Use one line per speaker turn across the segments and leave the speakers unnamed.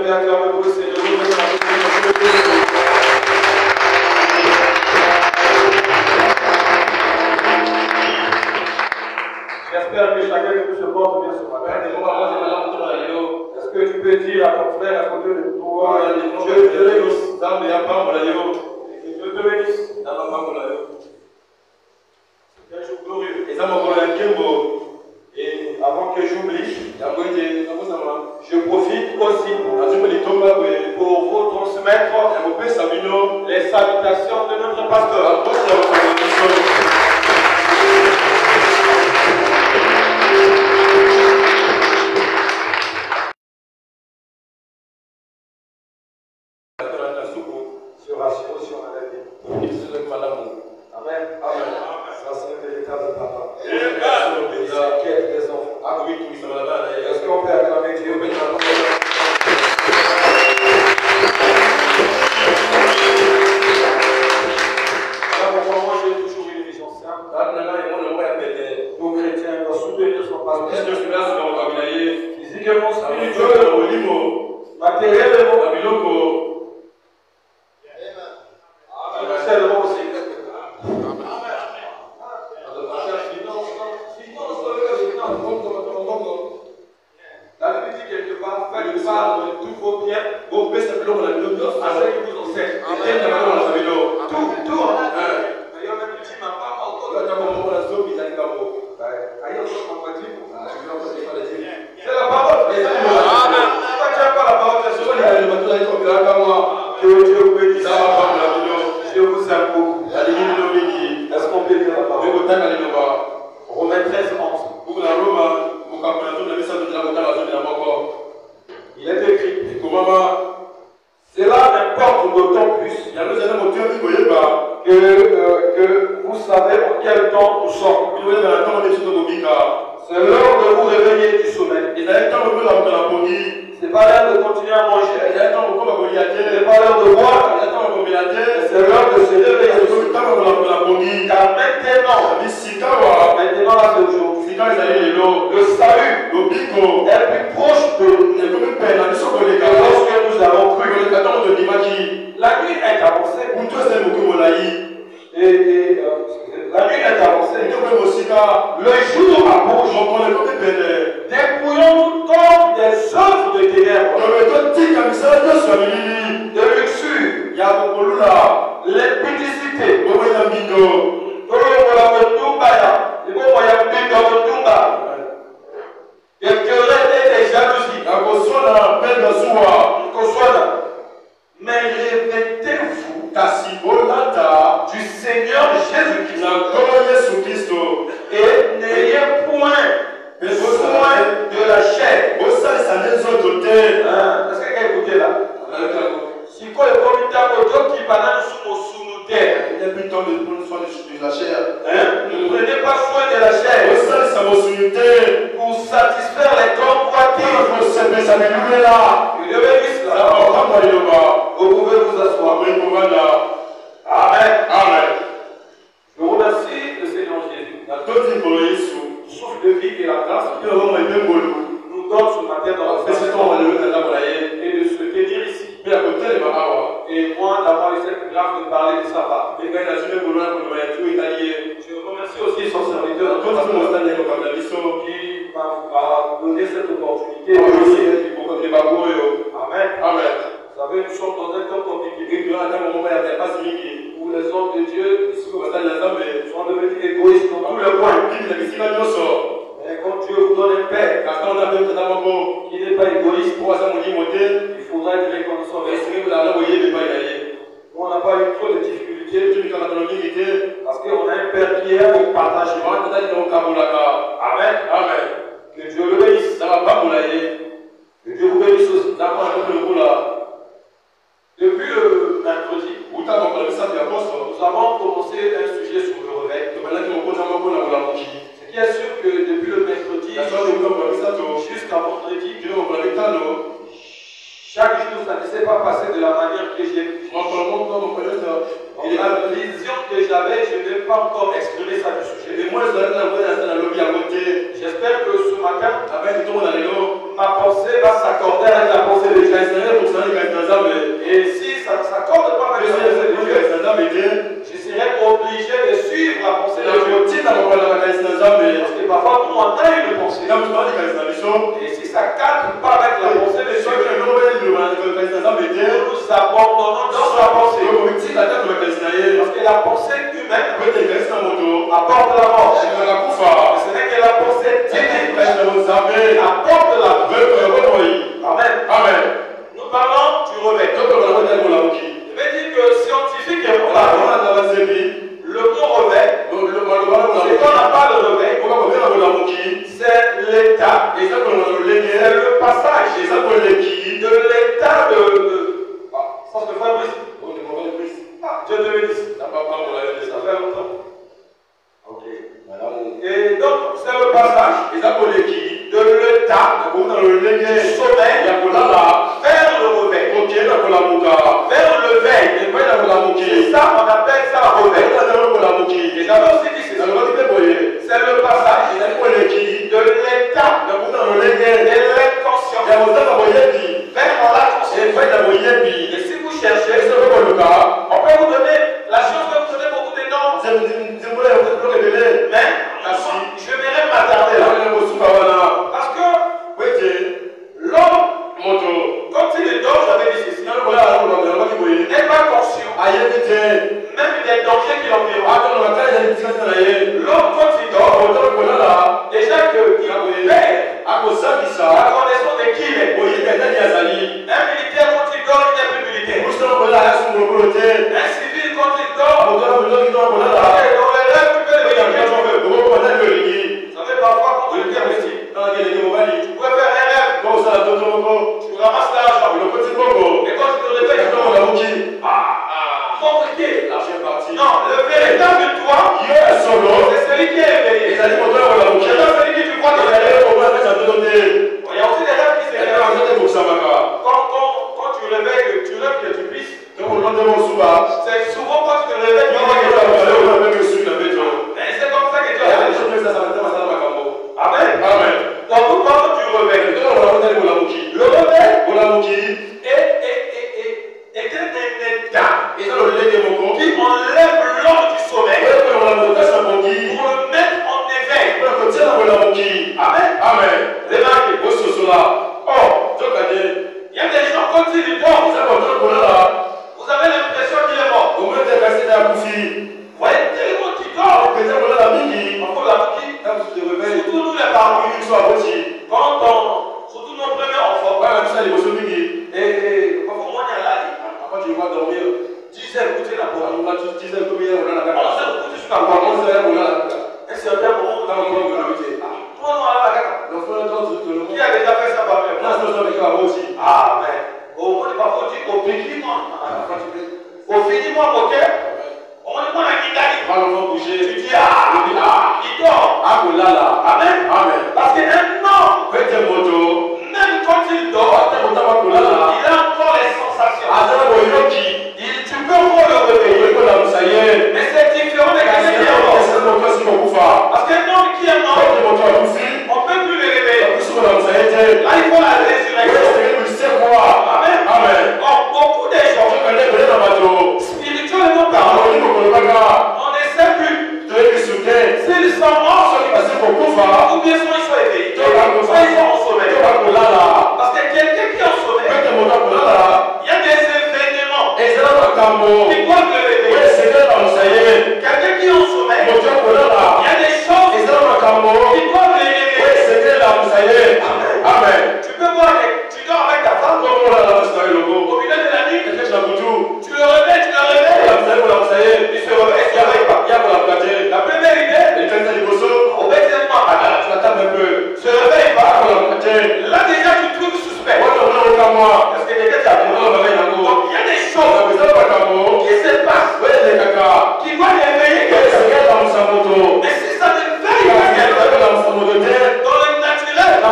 bien acclamer pour le Seigneur. J'espère que chacun de nous se porte bien ce matin. Est-ce que tu peux dire à ton frère à côté de toi, Dieu te bénisse. Dieu te bénisse. Quel jour glorieux. Et avant que j'oublie, je profite aussi pour vous transmettre les salutations de notre pasteur. Amen. Amen. Ça c'est un véritable papa. Des enfants. Est-ce qu'on peut acclamer Dieu? Voilà pourquoi moi j'ai toujours une vision simple. Tout chrétien doit soutenir son pasteur. Physiquement, spirituellement, matériellement. Seulement aussi. La Bible dit quelque part, faites part de tous vos biens, vos paix simplement à ceux qui vous enseignent. Tout. D'ailleurs, même dit ma part, encore c'est la parole. Pourquoi tu n'as pas la parole de Dieu? Que Dieu vous bénisse. Je vous aime beaucoup. Est-ce qu'on peut lire la parole? Romains 13, 11. Il est écrit. Cela n'importe d'autant plus que vous savez en quel temps nous sommes. C'est l'heure de vous réveiller du sommeil. C'est pas l'heure de continuer à manger. C'est pas l'heure de boire. C'est l'heure de se réveiller. Car maintenant, là c'est aujourd'hui, le salut est plus proche de nous que lorsque nous avons cru. La nuit est avancée. La nuit est avancée. Le jour approche. Dépouillons-nous donc des œuvres de ténèbres, de luxure, l'impudicité, des querelles et des jalousies. Mais revêtez-vous du Seigneur Jésus-Christ et n'ayez point besoin de la chair. Est-ce que quelqu'un écoute là? Si quoi le comité qui banane sous nos terres. Il n'y a plus de temps de prendre soin de la chair. Ne prenez pas soin de la chair pour satisfaire les convoitises. Vous pouvez vous asseoir. Amen. Je vous remercie le Seigneur Jésus. Souffle de vie et la grâce nous donne ce matin dans la fête et de se tenir ici. Et moi d'avoir eu cette grâce de parler de sa part. Je remercie aussi son serviteur qui m'a donné cette opportunité. Amen. Vous savez, nous sommes dans un temps compliqué où les hommes de Dieu sont devenus égoïstes dans tous les coins. Mais quand Dieu vous donne un père qui n'est pas égoïste, il faudra être reconnaissant. On n'a pas eu trop de difficultés parce qu'on a un père qui aime le partage. Amen. Que Dieu le bénisse. Que Dieu vous bénisse aussi. Depuis le mercredi, nous avons commencé un sujet sur le réveil. Ce qui est sûr que depuis le mercredi jusqu'à vendredi, chaque jour, ça ne s'est pas passé de la manière que j'ai vu. La vision que j'avais, je n'ai pas encore exprimé ça du sujet. J'espère que ce matin, ma pensée va pas s'accorder avec la pensée de Dieu. Et si ça ne s'accorde pas avec la pensée de Dieu, je serais obligé de suivre la pensée de Dieu. Parce que parfois, nous, on a une pensée. Et si ça ne cadre pas avec la pensée de Dieu, nous abandonnons notre pensée. Parce que la pensée humaine apporte la mort. Ce n'est que la pensée divine apporte la vie. Amen. Amen. Nous parlons du réveil. Je vais dire que scientifiquement, le mot réveil, c'est qu'on n'a pas le réveil, c'est l'état, c'est le passage de l'état de. Ça se fait Brice. Dieu te bénisse. Ça fait longtemps. Ok. Et donc, c'est le passage de l'état du sommeil vers le réveil. Vers le veille. C'est ça, on appelle ça réveil. Et j'avais aussi dit c'est le passage de l'état de l'inconscient vers la conscience. Et si vous cherchez, on peut vous donner, la chose peut vous donner beaucoup de noms. Mais je vais m'attarder là. Parce que l'homme, quand il est dort, j'avais dit ceci, n'est pas conscient. Même des dangers qui l'environnent. L'homme, quand il dort, déjà qu'il perd la connaissance de qui il est. Un militaire, quand il dort, il n'est plus militaire. Un civil, quand il dort, dans les rêves, tu peux le dire. Vous savez, parfois, quand tu es investi, tu peux faire un rêve. Tu ramasses l'argent. Et quand tu te réveilles, tu compliqué. Non, le véritable toi, c'est celui qui est éveillé. C'est pas celui qui tu vois dans les rêves. Il y a aussi des rêves qui s'éveillent. Quand tu réveilles, tu rêves que tu pisses. C'est souvent quand tu te réveilles, tu vois que tu c'est comme ça que tu as. Amen. Amen. Donc nous parlons du réveil. Le réveil est un état qui enlève l'homme du sommeil pour le mettre en éveil. Amen. Amen. Remarquez. Oh, il y a des gens quand ils dorment, vous avez l'impression qu'il est mort. Vous voyez tellement qu'il dort. Surtout nous les parents. Surtout nos premiers enfants. Et parfois moi, il y a là. Quand tu vas dormir, 10 heures, écoutez la parole. On s'est écouté sur la parole. Un certain moment, on a qui a déjà fait ça par même? Ah, mais au moins, parfois, on dit au finit-moi. Au finit-moi, ok? On dit moi, la guitare. Tu dis, il dort. Amen. Parce qu'un homme, même quand il dort, il a encore les sensations. Tu peux encore le réveiller. Mais c'est différent de quelqu'un qui est mort. Parce qu'un homme qui est mort, on ne peut plus le réveiller. Là, il faut la résurrection. Amen. Or, beaucoup de gens, spirituellement parlant, on ne sait plus s'ils sont morts ou bien soit ils sont éveillés. Soit ils sont en sommeil. Parce que quelqu'un qui est en sommeil, il y a des événements qui doivent le réveiller. Quelqu'un qui est en sommeil, il y a des choses qui doivent le réveiller. Amen. Tu peux voir, tu dors avec ta femme au milieu de la nuit, tu le réveilles, il se réveille, il ne se réveille pas. La première idée, obéissement, se réveille pas. Là déjà tu trouves suspect. Parce que quelqu'un t'a dit. Donc il y a des choses qui se passent, qui doivent réveiller quelqu'un. Mais si ça ne veille pas quelqu'un, dans le naturel, ça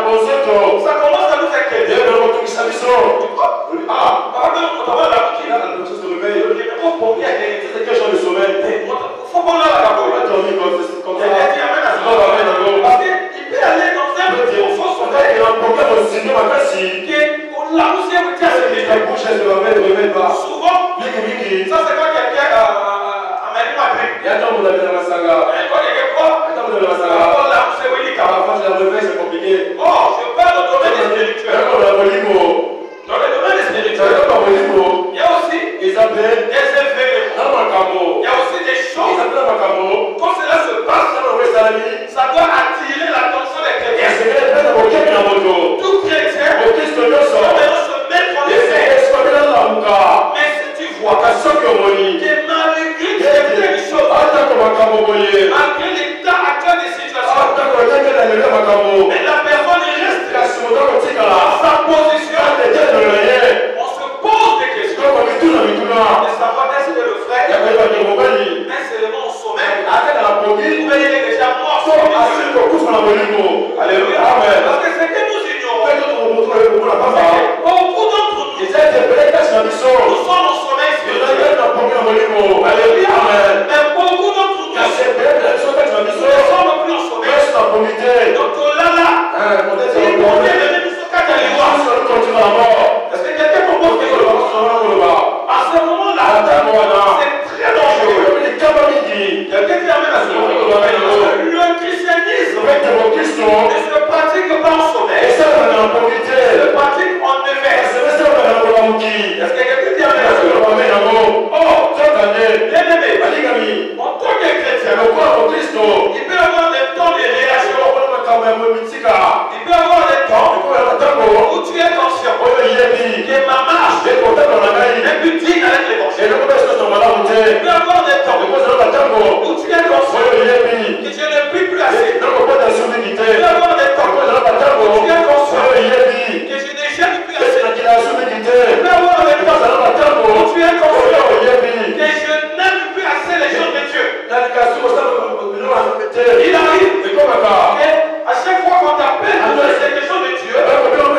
commence à nous inquiéter. Pardon, on va la boutique. Faut qu'on l'a la parce qu'il peut aller dans un faux sommeil qui Ta bouche elle se remène pas.
Souvent, ça c'est quand quelqu'un a mis ma grippe.
Et attends, vous avez la masanga.
Quand quelqu'un quoi?
Attends, vous avez la masanga. Parfois, je la réveille, c'est compliqué.
Oh, je parle au domaine spirituel. Dans le domaine spirituel, il y a aussi des événements. Il y a aussi des choses. Quand cela se passe, ça doit attirer l'attention des chrétiens. Tout chrétien doit se mettre en effet. Mais si tu vois que malgré certaines choses, malgré l'état actuel des situations, mais la personne reste dans sa position, on se pose des questions. De savoir est-ce que le frère est seulement au sommeil, ou bien il est déjà mort. Alléluia. Parce que c'est que nous ignorons. Beaucoup d'entre nous, nous sommes au sommeil spirituel. Alléluia. Mais beaucoup d'entre nous, nous ne sommes plus au sommeil. Donc là, si on est venu sur quatre éléments, est-ce que quelqu'un comprend que à ce moment-là, c'est très dangereux. Quelqu'un qui amène à ce moment-là, le christianisme ne se pratique pas en sommeil, se pratique en éveil. Est-ce que quelqu'un qui amène à ce moment-là? Oh, bien-aimé, en tant que chrétien, il peut avoir des temps de réaction. Il peut avoir des temps où tu es conscient que ma marche est plus digne avec l'évangile. Il peut avoir des temps où tu es conscient que je ne prie plus assez. Il peut avoir des temps où tu es conscient que je ne gêne plus assez. Il peut avoir des temps où tu es conscient que je n'aime plus assez les gens de Dieu. Il arrive et à chaque fois qu'on t'appelle pour les gens de Dieu, tu vas dans le cœur.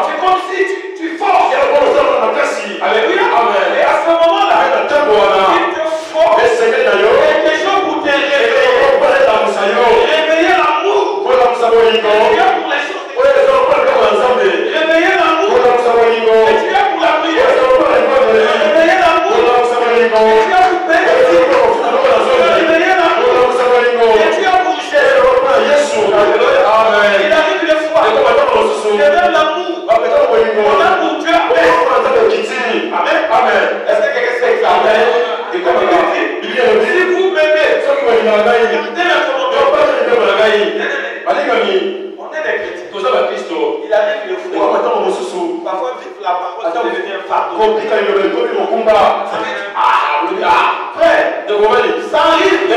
C'est comme si tu forces. Alléluia. Et à ce moment-là, il te force quelque chose pour te réveiller. Réveiller l'amour. Et tu es pour les choses de Dieu. Réveiller l'amour. Et tu es pour la prière. Réveiller l'amour. Et tu es pour paix. Réveiller l'amour. Et tu es pour richesse. Il arrive des fois. Réveille l'amour. On a pour Dieu. Amen. Amen. Est-ce que quelqu'un sait ça? Amen. Et comme il dit, si vous m'aimez, gardez mes commandements. On est des chrétiens. Il arrive des fois. Parfois, vivre la parole, ça devient un fardeau. Frère, ça arrive. Il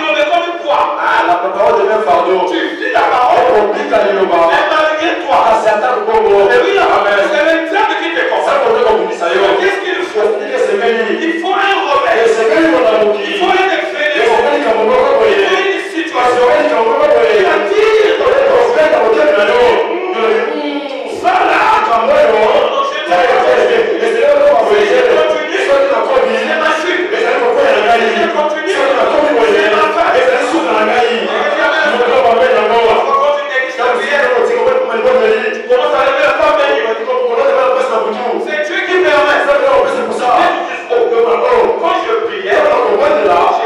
me met comme une poids.
La parole devient un fardeau.
Tu vis la parole. Mais malgré toi, c'est le diable qui te concerne. Qu'est-ce qu'il faut? Il faut un remède. Il faut un effet. Il faut une situation qui attire dans le prophète. Ça là, c'est ma chute. Je continue. C'est ma femme. Tu commences à lever la femme. C'est Dieu qui permet. Quand je priais, je ne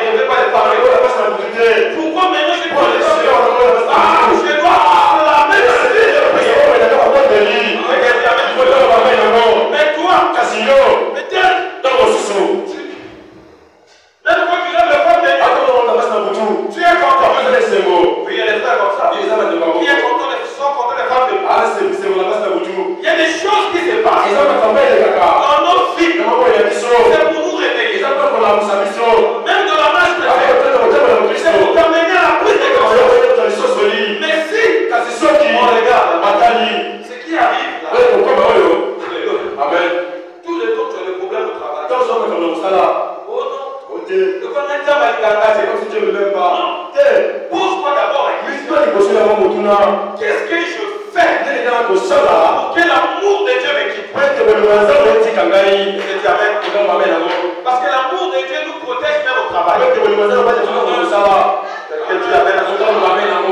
n'avais pas les paroles. Pourquoi maintenant je prends les choses? Je dois acclamer la vie. Mais toi, peut-être, même quand tu lèves le femme, tu es content. Oui, il y a des frères comme ça. Qui est content, sont contents les femmes de Dieu. Il y a des choses qui se passent dans nos vies. C'est pour nous réveiller. Même dans la marche chrétienne, c'est pour t'amener à la prise de conscience. Mais si on regarde ce qui arrive là,
Amen.
tout le temps tu as le problème au travail. Oh non. Le commentaire va c'est comme si tu ne l'aimes pas. Non. Pose-toi d'abord la question. Qu'est-ce que je fais pour que l'amour de Dieu me quitte? Parce que l'amour de Dieu nous protège même au travail. Que Dieu amène à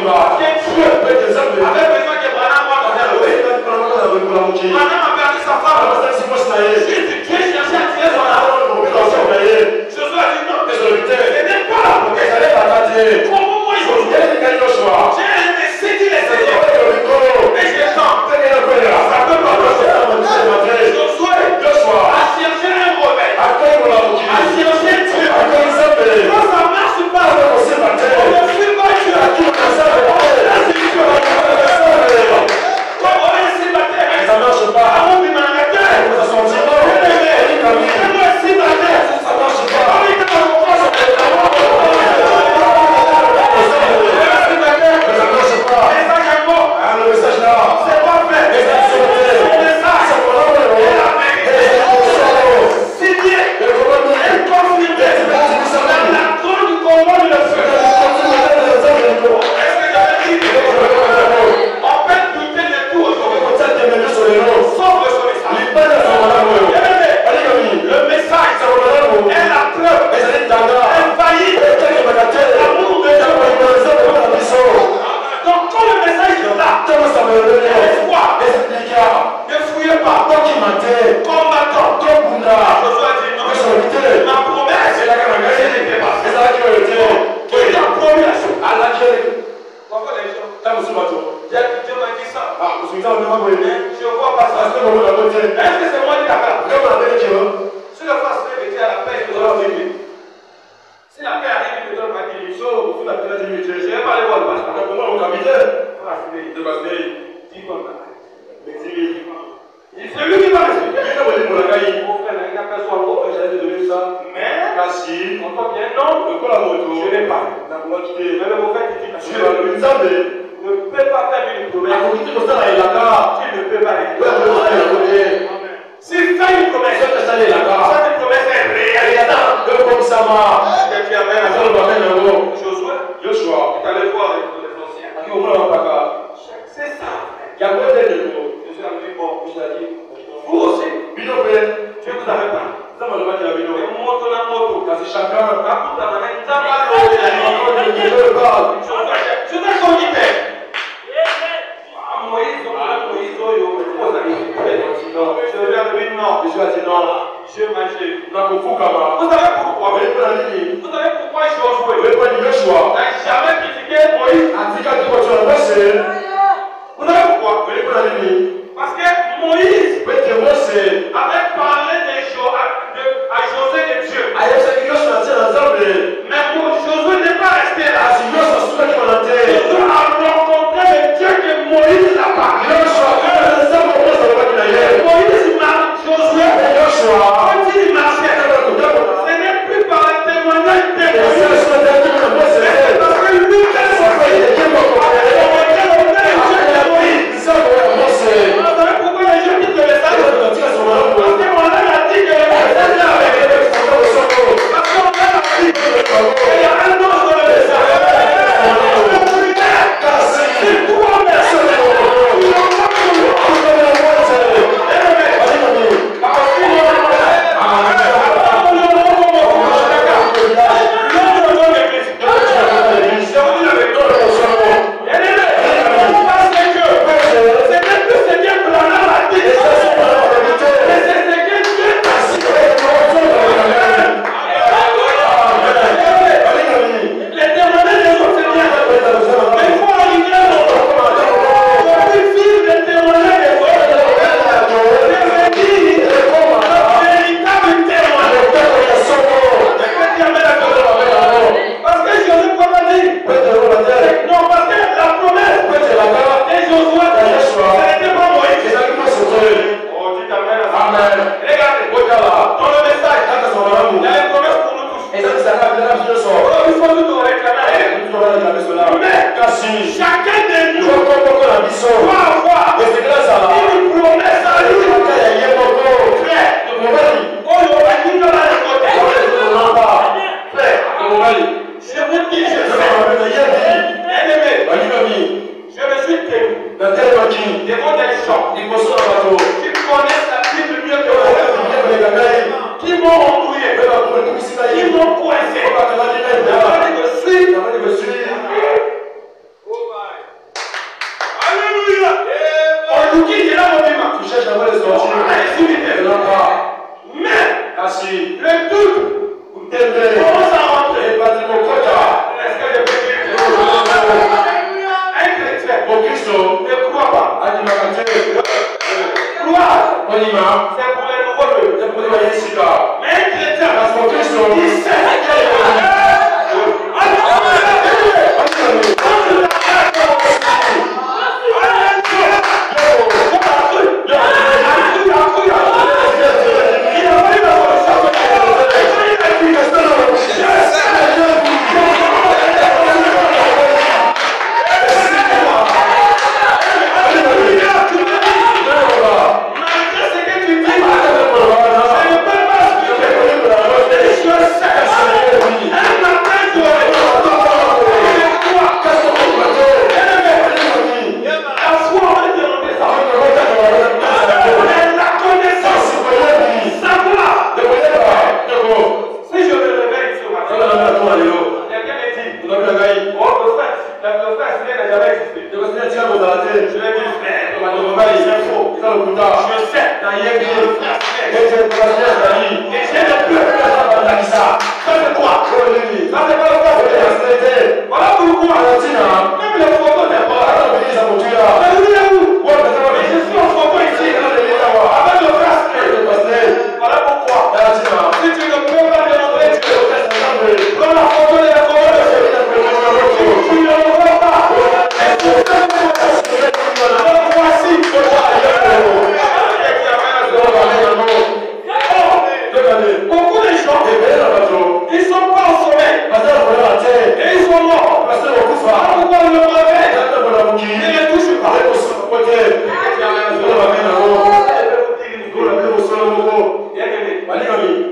Dieu avait besoin que Branham voit dans la rue. Branham a perdu sa femme. Dieu cherchait à tirer son âme. Josué a dit non. Ce n'est pas la promesse. Comment moi j'ai saisi les seigneurs. Et je chante. Ça peut pas marcher. Josué a cherché un rebelle. A cherché Dieu. Quand ça ne marche pas, on ne suit pas Dieu. Ça marche pas. Sylvain n'a jamais existé. Je l'ai dit, frère, c'est faux. Je sais. Et j'ai de peur. Ça c'est quoi? Ça c'est pas le cas. Voilà pourquoi. Même les photos n'est pas. Mais je suis en photo ici. Avec le frère. Voilà pourquoi. Si tu ne peux pas démontrer Dieu, prends la photo de la colonne. Tu ne le vois pas. Voici. Beaucoup de gens, ils ne sont pas au sommet. Et ils sont morts. Pourquoi on le réveille? Ils ne les touchent pas.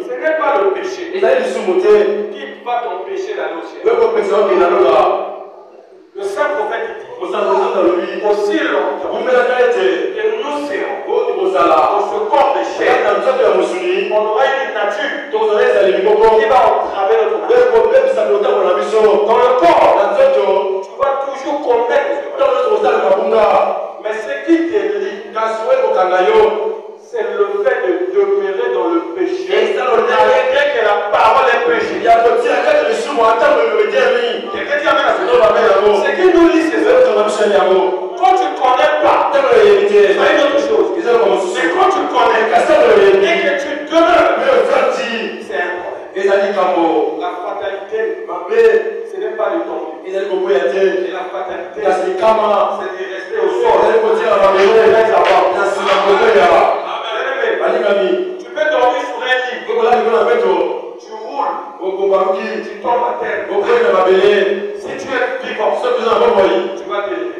Ce n'est pas le péché qui va t'empêcher d'aller au ciel. Le saint prophète dit aussi longtemps que nous serons dans ce corps de chair, on aura une nature qui va entraver notre nature. Dans le corps, tu vas toujours commettre. Mais ce qui te lie, c'est le fait de demeurer dans le péché. Malgré que la parole est péché. Quelqu'un dit amen à ce qui nous lie, c'est ça. Quand tu ne connais pas, c'est une autre chose. Mais quand tu connais et que tu demeures, c'est un problème. La fatalité, ce n'est pas de tomber. Et la fatalité, c'est de rester au sol. Tu peux dormir sur un lit. Tu roules. Tu tombes à terre. Si tu es vivant, tu vas t'élever.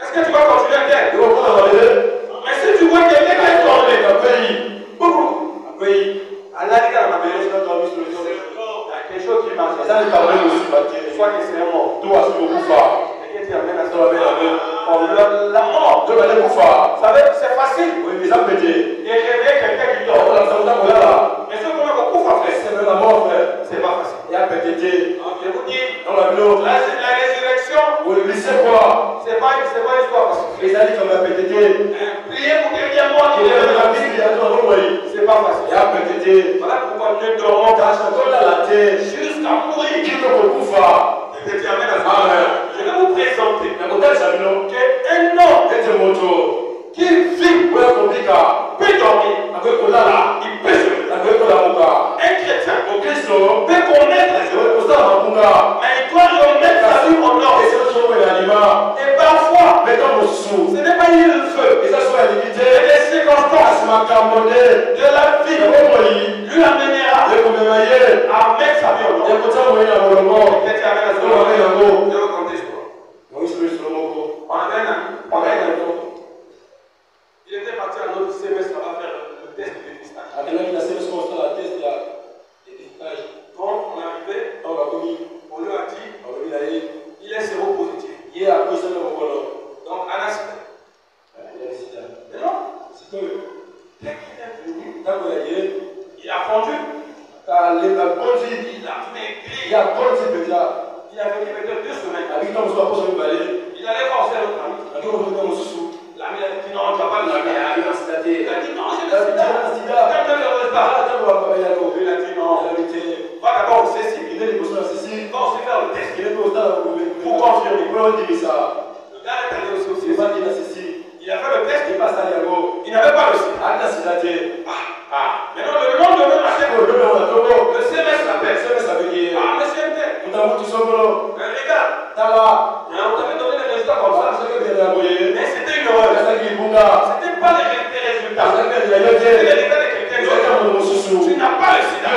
Est-ce que tu vas continuer à terre? Mais si tu vois quelqu'un qui est tombé, quelque chose qui marche. Soit que c'est un mort. La mort, c'est facile. Et réveiller quelqu'un qui dort. Mais ce qu'on a beaucoup fait, c'est pas facile. Je vous dis, la résurrection, c'est pas une histoire facile. Prier pour quelqu'un mort qui est c'est pas facile. Voilà pourquoi nous dormons jusqu'à mourir. Je vais vous présenter qu'un homme qui vit peut dormir, il peut se lever. Un chrétien peut connaître les choses, mais il doit remettre sa vie en ordre. Et parfois, ce n'est pas il le feu, c'est les circonstances de la vie lui amènera à mettre sa vie en ordre. Il était parti à notre semestre à faire le test de dépistage. Quand on est arrivé, on lui a dit il est séropositif. Donc Anas. Mais non, dès qu'il est venu, il a fondu. Il a maigri. Il a vécu peut-être 2 semaines. Il allait voir aussi notre ami. L'ami a dit non, tu vas pas le faire. Il a dit non, j'ai le sida. Quand tu le résultat, il a dit non. Va d'abord au CECI. Va aussi faire le test. Pour confirmer. Le gars est allé aussi au CECI. Il a fait le test. Il n'avait pas le sida. Maintenant, le lendemain matin, le CMS l'appelle. Monsieur MT. Regarde. On t'avait donné les résultats comme ça. Mais c'était une erreur. C'était pas les résultats. C'était les résultats de quelqu'un d'autre. Tu n'as pas le sida.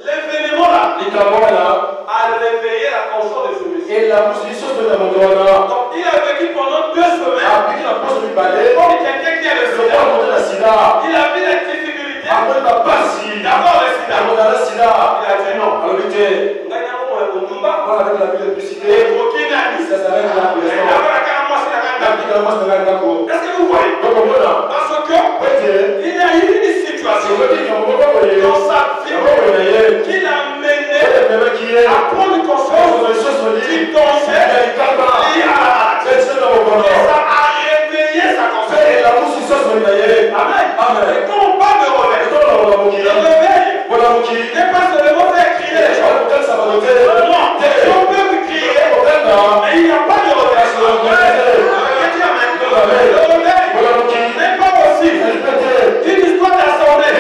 L'événement là a réveillé la conscience de celui-ci. Donc il a vécu pendant 2 semaines comme quelqu'un qui a le sida. Il a vu les difficultés d'avoir le sida. Il a dit non. Avec la l'électricité, et Est-ce que vous voyez? Parce que il y a eu une situation dans sa vie qui l'a mené à prendre conscience du danger lié à la maladie. Et ça a réveillé sa conscience. Amen. Et quand on parle de réveil, le réveil n'est pas seulement faire crier les gens. Non, les gens peuvent crier, mais il n'y a pas de réveil. Le réveil n'est pas aussi une histoire d'assemblée.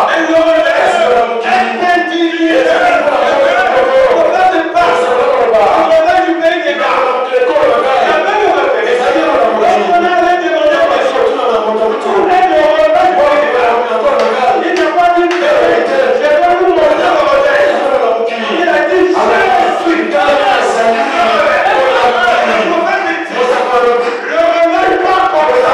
Et le réveil est individuel. Le réveil de passe. Le réveil du pays des gars. Il y a même le réveil. Lorsqu'on a les demandeurs, tout est le réveil. Il n'y a pas d'une vérité. Je vais vous montrer le réveil. Il a dit, je suis dans la le réveil pas comme ça.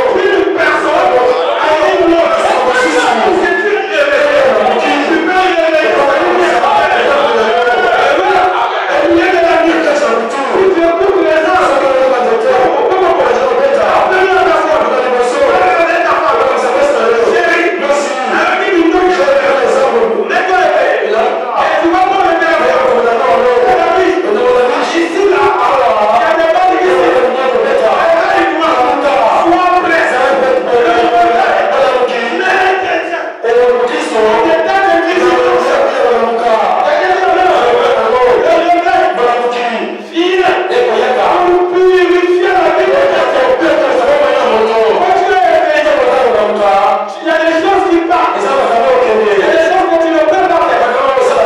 Une personne a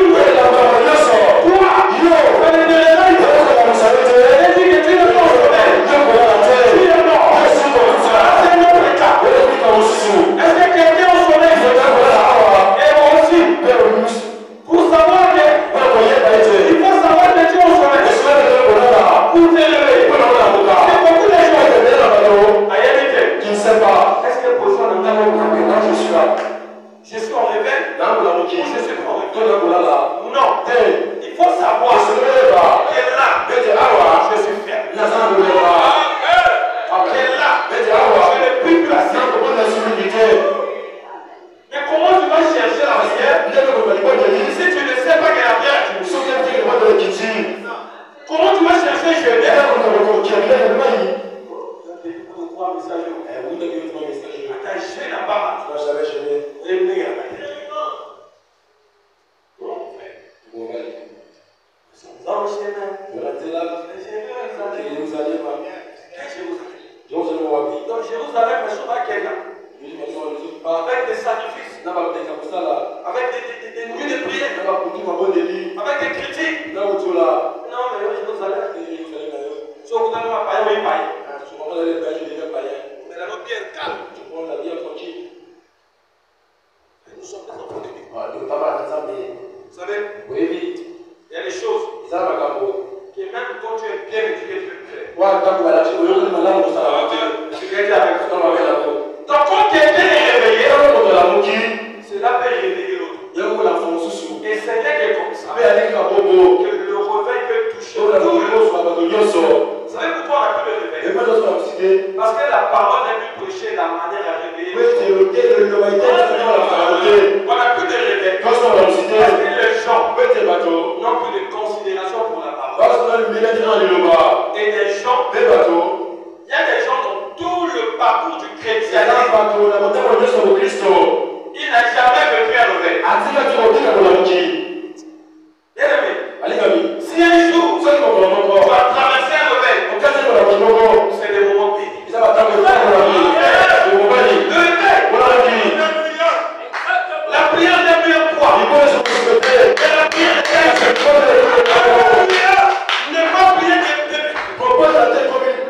une autre. C'est une réveil. Tu peux réveiller. Il y a de la nuit. Tu écoutes les gens.
Propose à tes communes.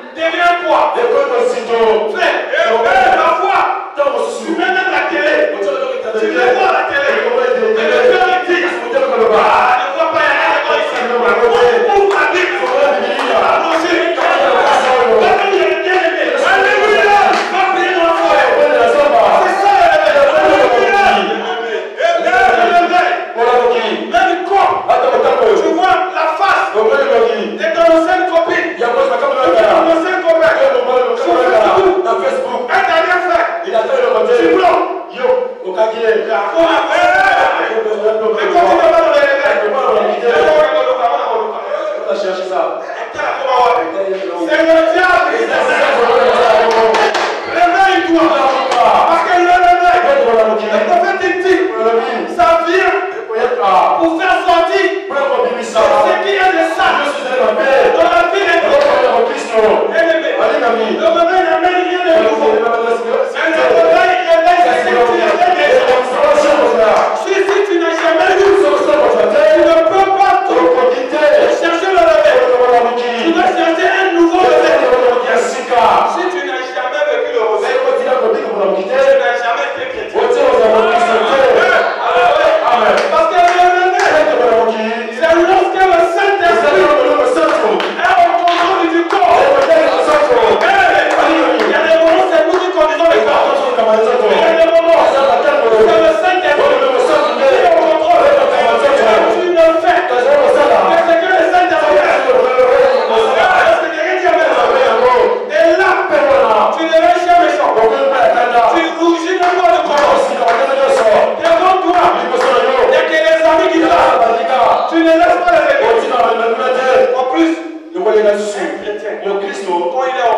chrétien, quand il est au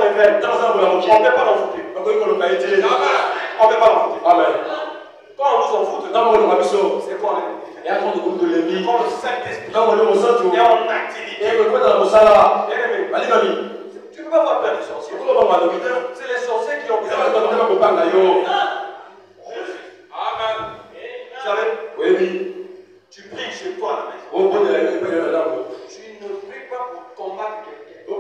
réveil, on ne peut pas l'en foutre. On ne peut pas l'en foutre. Amen. Quand on nous en fout, c'est quoi quand le Saint-Esprit est en activité. Tu ne peux pas voir plein de sorciers. C'est les sorciers qui ont besoin de Amen. Vous savez? Oui. Tu pries chez toi à la maison. Tu ne pries pas pour combattre quelqu'un. Il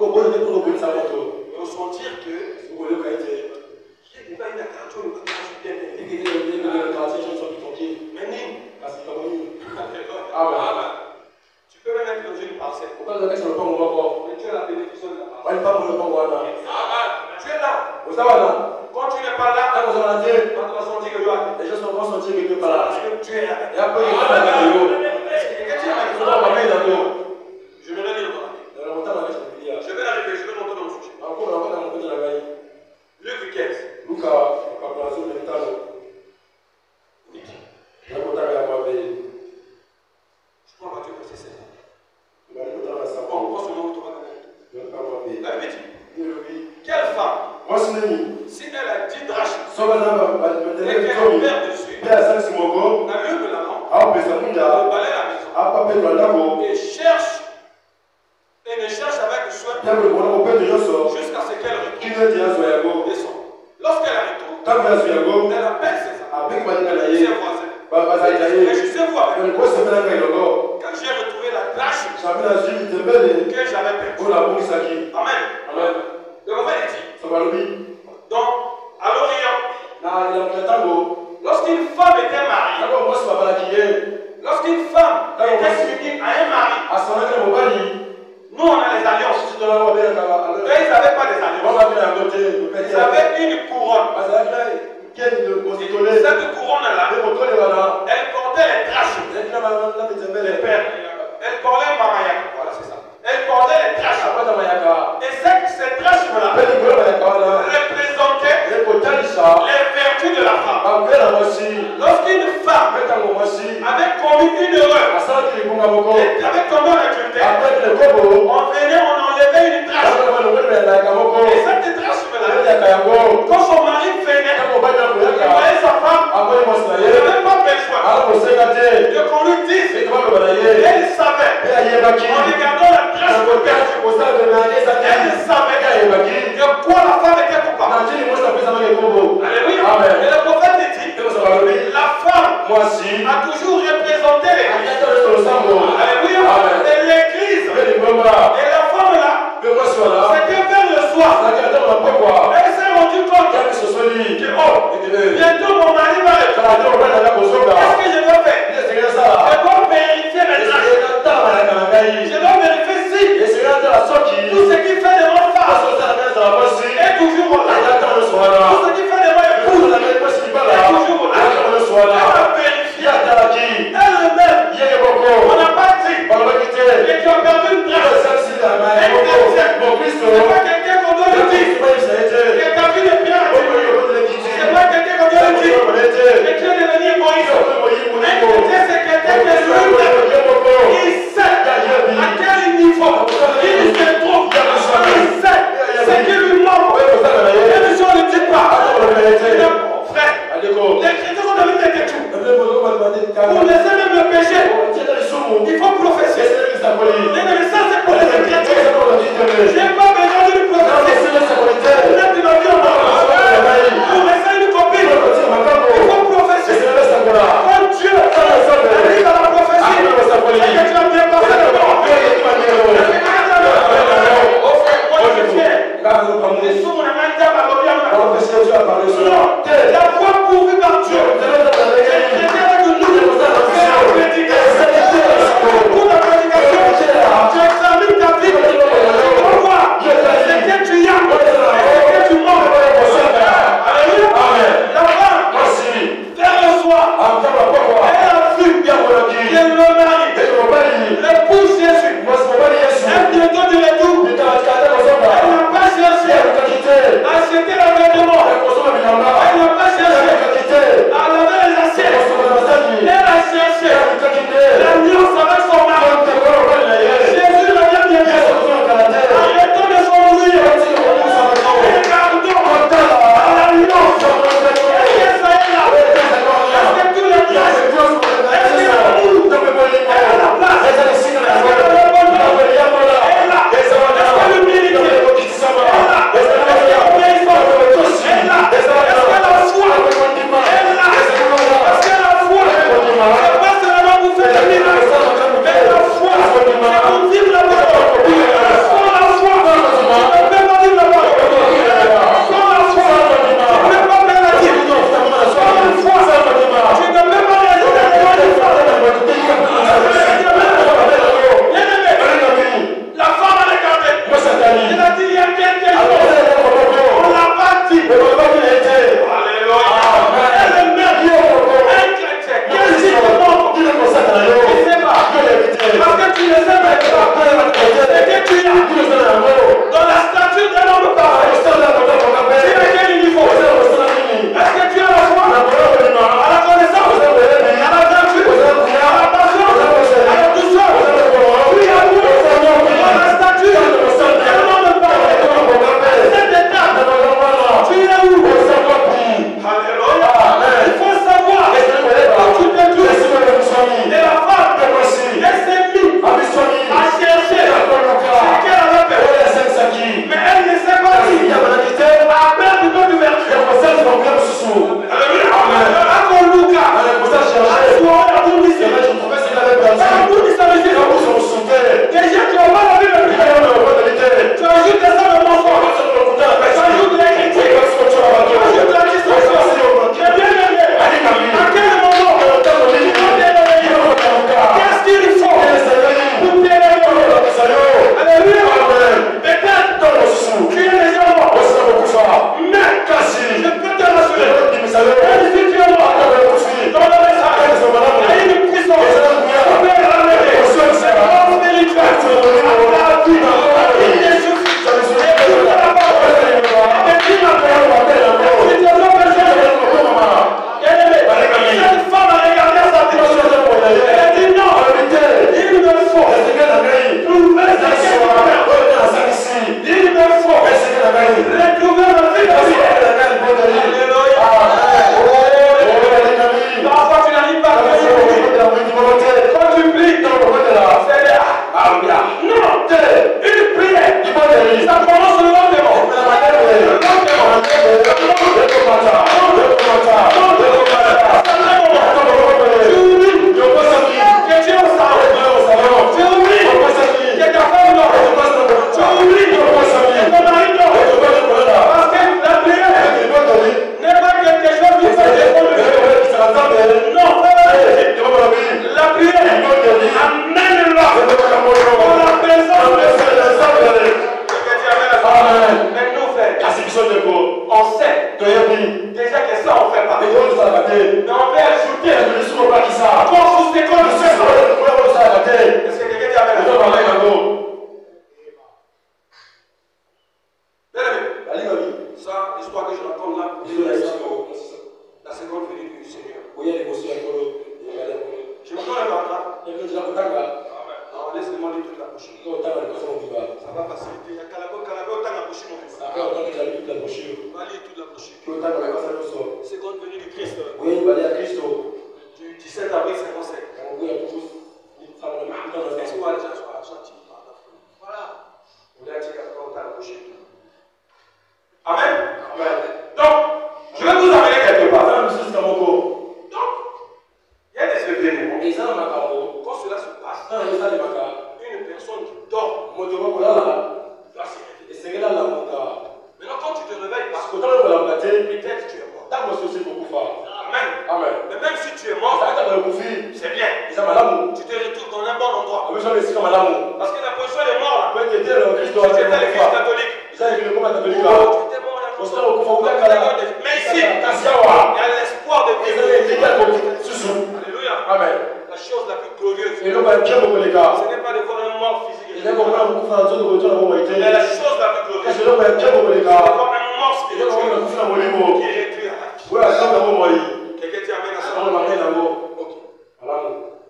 faut sentir que il y a une attention de Amen. Tu peux même être dans une parcelle. Mais tu as la bénédiction de la parcelle. Amen. Tu es là. Quand tu n'es pas là, on va sentir que tu as. Les gens vont sentir que tu n'es pas là. Parce que tu es là. Je vais lire dans la Bible. Je vais la réfléchir, je vais monter dans le sujet. Luc 15. Je prends la voiture pour c'est ça. Bon, on se montre toi. La Bible dit, quelle femme, si elle a 10 drachmes et qu'elle perd dessus, n'a lieu que la lampe, le balai la maison, et ne cherche avec soin jusqu'à ce qu'elle retourne. Descend. Lorsqu'elle retourne, elle appelle ses amis, ses voisins. Et je sais voir, quand j'ai retrouvé la drachme que j'avais perdue. Amen. Le prophète dit, donc, à l'Orient, lorsqu'une femme était mariée, lorsqu'une femme était unie à un mari, nous on a les alliances. Eux, ils n'avaient pas des alliances. Ils avaient une couronne. Cette couronne-là, elle portait les drachmes. Les pères. Elle portait Mamayak. Voilà, c'est ça. Elle portait les drachmes. Et ces drachmes-là représentaient les vertus de la femme. Lorsqu'une femme avait commis une erreur, avait tombé en adultère, on venait, on enlevait une drachme. Et cette drachme-là, quand son mari venait, il voyait sa femme, il n'avait pas besoin de qu'on lui dise. Elle savait, en regardant la drachme perdue, elle savait de quoi la femme était coupable. Alléluia. Et le prophète dit, la femme a toujours représenté l'église. Alléluia. Et l'église. Et la femme là, c'était vers le soir. Elle s'est rendue compte que bientôt mon mari va retourner. Qu'est-ce que je dois faire? Je dois vérifier mes drachmes. Je dois vérifier si tout ce qui fait de mon femme est toujours là. Tout ce qui fait de moi épouse est toujours là. Elle a vérifié. Elle-même, on n'a pas dit. Et tu as perdu une drachme. C'est pas quelqu'un qu'on doit le dire. Et ta vie est bien. C'est pas quelqu'un qu'on doit le dire. Et tu es devenu égoïste. C'est quelqu'un qui est l'une. Il sait à quel niveau il se trouve. Il sait ce qui lui manque. Et les gens ne disent pas. Frère, les chrétiens sont devenus des têtus. Pour laisser même le péché, il faut prophétiser. Mais ça, c'est pour les chrétiens. Je n'ai pas besoin de lui prophétiser. Pour mettre ma vie en ordre. Pour laisser une copine, il faut prophétiser. Quand Dieu arrive à la prophétie, et que tu as bien passé le temps. La foi pourvue par Dieu. Pour ta prédication, tu examines ta vie. Une prière. Ça commence le lendemain. On sait déjà que ça on fait pas. Mais on va ajouter quand vous c'est comme ça. Est-ce que quelqu'un dit amen? Ça, l'histoire que je raconte là, la seconde venue du Seigneur. Je vous donne un paragraphe. Non, laisse-moi lire toute la brochure. Ça va faciliter. Il y a Calabo, autant la brochure. On va lire toute la brochure. Seconde venue du Christ. Du 17 avril 57. Voilà. On a dit autant la brochure. Amen. Donc, je vais vous amener quelque part. Donc, il y a des événements. Quand cela se passe, une personne qui dort doit s'y réveiller. Maintenant, quand tu te réveilles, peut-être tu es mort. Amen. Mais même si tu es mort, c'est bien. Tu te retrouves dans un bon endroit. Parce que la position des morts là, c'était l'église catholique. Tu étais mort là. Mais ici, il y a l'espoir de Dieu. Alléluia.
Amen.
La chose la plus glorieuse, ce
Et
n'est pas de voir un mort physique. Mais la chose la plus glorieuse, c'est de voir un mort spirituel qui est réduit à la vie. Quelqu'un dit amen à ça.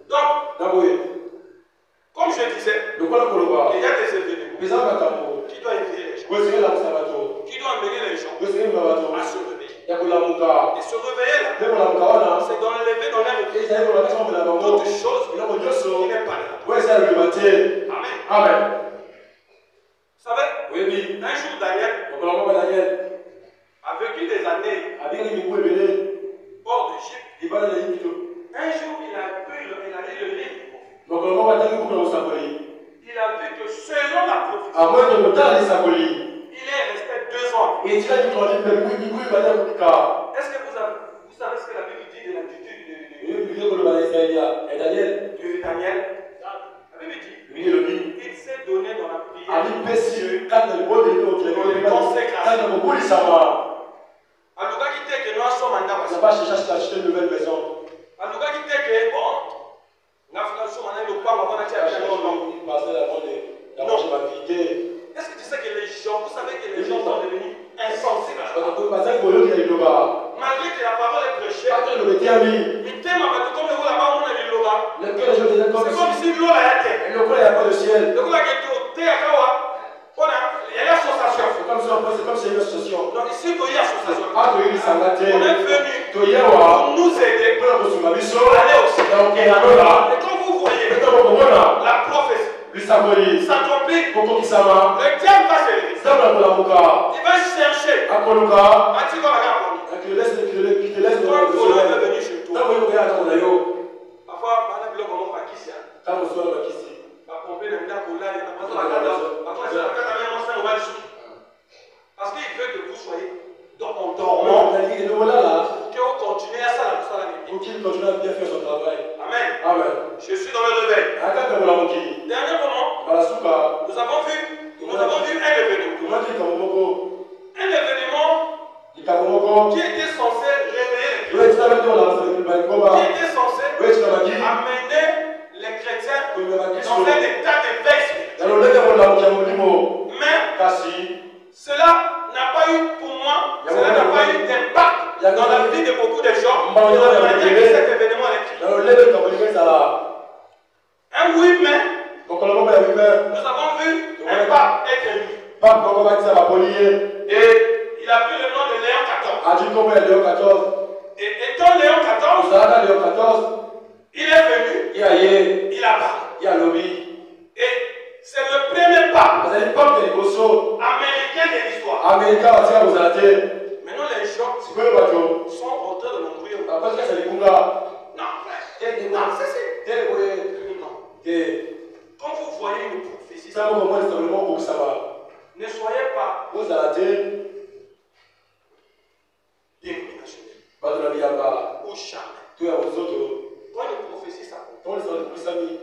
Donc, comme je disais, il y a des événements qui doivent éveiller les gens, qui doivent amener les gens à se réveiller. Et se réveiller là, c'est dans l'élever dans l'air toute chose qui n'est pas là. Amen. Vous savez, un jour Daniel a vécu des années hors d'Égypte. Un jour il a lu le livre. Il a vu que selon la prophétie, il est resté 2 ans. Est-ce que vous savez ce que la Bible dit de l'attitude de Daniel? La Bible dit il s'est donné dans la prière de Dieu, dans les consécrations. En tout cas, qui était que nous sommes en Nabas. En tout cas, qui était que bon, nous sommes en Est-ce que tu sais que les gens, vous savez que les gens sont devenus insensés malgré que la parole est prêchée, c'est comme si l'eau a été. Le coup a pas de ciel. Le coup a été au Théakawa. Il y a l'association. C'est comme c'est une association. Donc ici, il y a l'association. On est venu pour nous aider à aller aussi. Et quand vous voyez la prophétie s'accomplir, le diable va se lever. Il va chercher. Quand le voleur est venu chez toi, parfois, parce qu'il veut que vous soyez en dormant, que vous continuez à ça.
Pour qu'il continue à bien faire son travail.
Amen.
Amen.
Je suis dans le réveil. Dernier moment, nous avons vu un événement. Un événement qui était censé réveiller les chrétiens. Qui était censé amener les chrétiens dans un état d'éveil spirituel. Mais cela n'a pas eu pour moi, cela n'a pas eu d'impact dans la vie de beaucoup de gens de la manière que cet événement est écrit. Un oui, mais nous avons vu un pape être élu. Et il a pris le nom de Léon XIV. Et étant Léon XIV, il est venu, il a parlé. Et c'est le premier
à l'époque des Bosso,
américain de l'histoire.
Américains, vous allez.
Maintenant, les gens
Tu peux pas jouer.
sont en train de l'embrouiller.
Parce que c'est les Kunga.
Non, frère. Non, c'est. Quand vous voyez une prophétie,
Ça, au moins, c'est vraiment pour que ça va.
ne soyez pas
Vous allez.
dénominationnel.
Pas de la vie à bas.
Ou charnel.
Tout est aux autres.
Quand une prophétie s'accomplit,
Quand ils sont plus amis.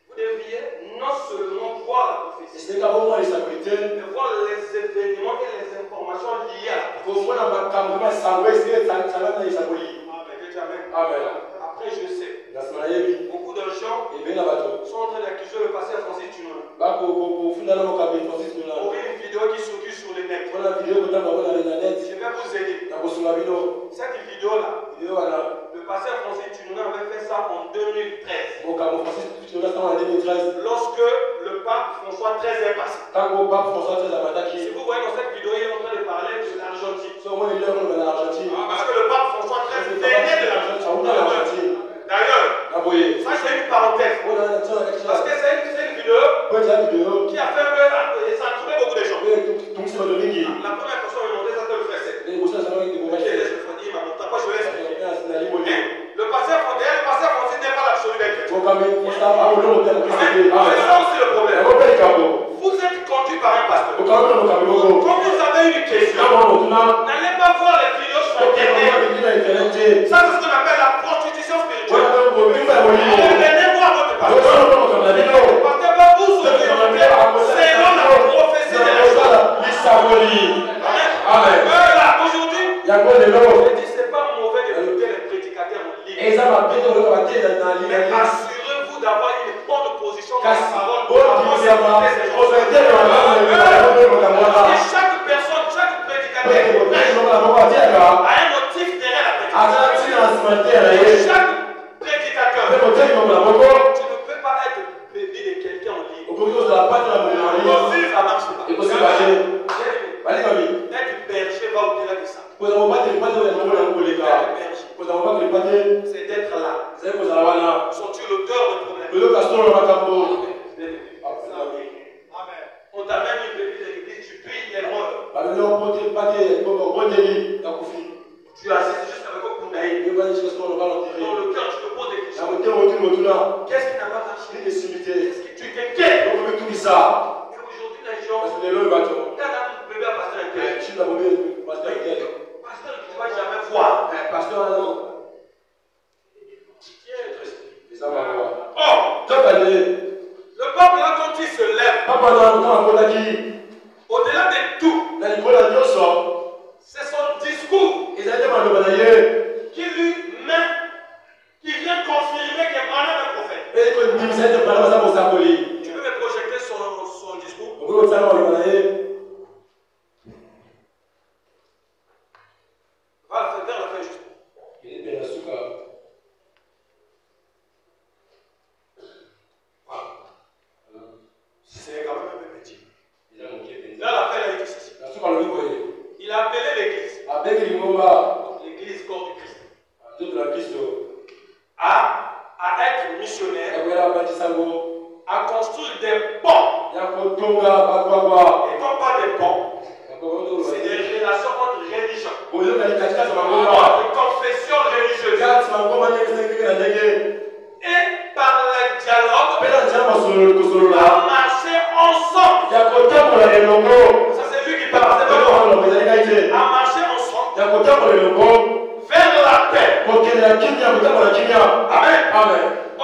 vous devriez non seulement voir la prophétie,
C'est qu'à un moment, ils s'abritent.
mais voir les événements et les informations liées à la prophétie.
Au moins, dans ma caméra, ça va essayer de s'aller dans les
Amen.
Amen.
Après, je sais, beaucoup de gens sont en train d'accuser le pasteur Francis Tunona. Pour une vidéo qui circule sur le net. Je vais vous aider. Cette vidéo-là, le pasteur Francis Tunona avait fait ça en 2013. Lorsque le pape François XIII est passé. Si vous voyez dans cette vidéo, il est en train de parler de l'Argentine. Parce que le pape François XIII venait de l'Argentine. D'ailleurs, ça c'est une parenthèse. Parce que c'est une vidéo qui a fait ça a trouvé beaucoup de gens. La première personne m'a demandé ça, c'était le frère. Il m'a montré, après je vais expliquer. Le pasteur Francis n'est pas l'absolu des chrétiens. C'est ça aussi le problème. Vous êtes conduit par un pasteur. Quand vous avez une question, n'allez pas voir les vidéos sur Internet. Ça c'est ce qu'on appelle la prostitution spirituelle. Venez voir votre pasteur. Le pasteur va vous orienter selon la prophétie de la chose. Amen. Là, aujourd'hui, je dis c'est pas mauvais d'écouter les prédicateurs en ligne. Mais assurez-vous d'avoir une bonne position dans la parole pour avancer ces choses. Et chaque personne, chaque prédicateur a un motif derrière la prédication. Chaque prédicateur, tu ne peux pas être bébé de quelqu'un en ligne. Aussi, ça marche pas. Être berger va au-delà de ça. C'est d'être là. Sont-tu l'auteur de problème? On t'amène une bébé de l'église, tu pries l'erreur. Tu assistes juste avec un Kounaï. Dans le cœur, tu te poses des questions. Qu'est-ce qui n'a pas marché? Est-ce que tu t'inquiètes? Et aujourd'hui, les gens, quand un bébé a passé un cœur, pasteur, tu ne vas jamais voir. Le peuple là, quand il se lève, au-delà de tout, c'est son discours qui vient confirmer qu'il est vraiment un prophète. Tu peux me projeter son discours? Va vers la fin juste. C'est quand même un peu petit. Là, la fin, il a dit ceci. Il a appelé l'église. L'église corps du Christ. À être missionnaire. À construire des ponts. Et non pas des ponts. C'est des relations entre religions. Entre confessions religieuses. Et par le dialogue, à marcher ensemble. Ça c'est lui qui parle. À marcher ensemble. Vers la paix. Amen. Oh,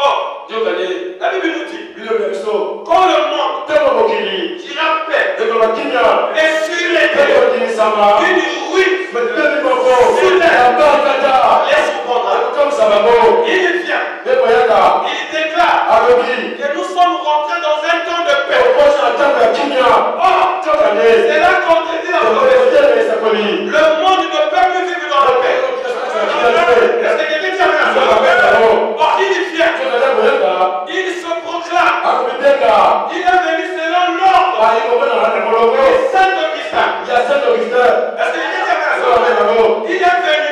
la Bible nous dit, quand le monde dira paix et sur les terres, une ruine sur terre, laisse comprendre. Il vient, il déclare que nous sommes rentrés dans un temps de paix. Oh, c'est là qu'on te dit la prophétie. Le monde ne peut plus vivre dans la paix. Est-ce que quelqu'un tient à ça? Oh, il vient. Il se proclame. Il est venu selon l'ordre de Saint Augustin. Est-ce que quelqu'un tient à ça? Il est venu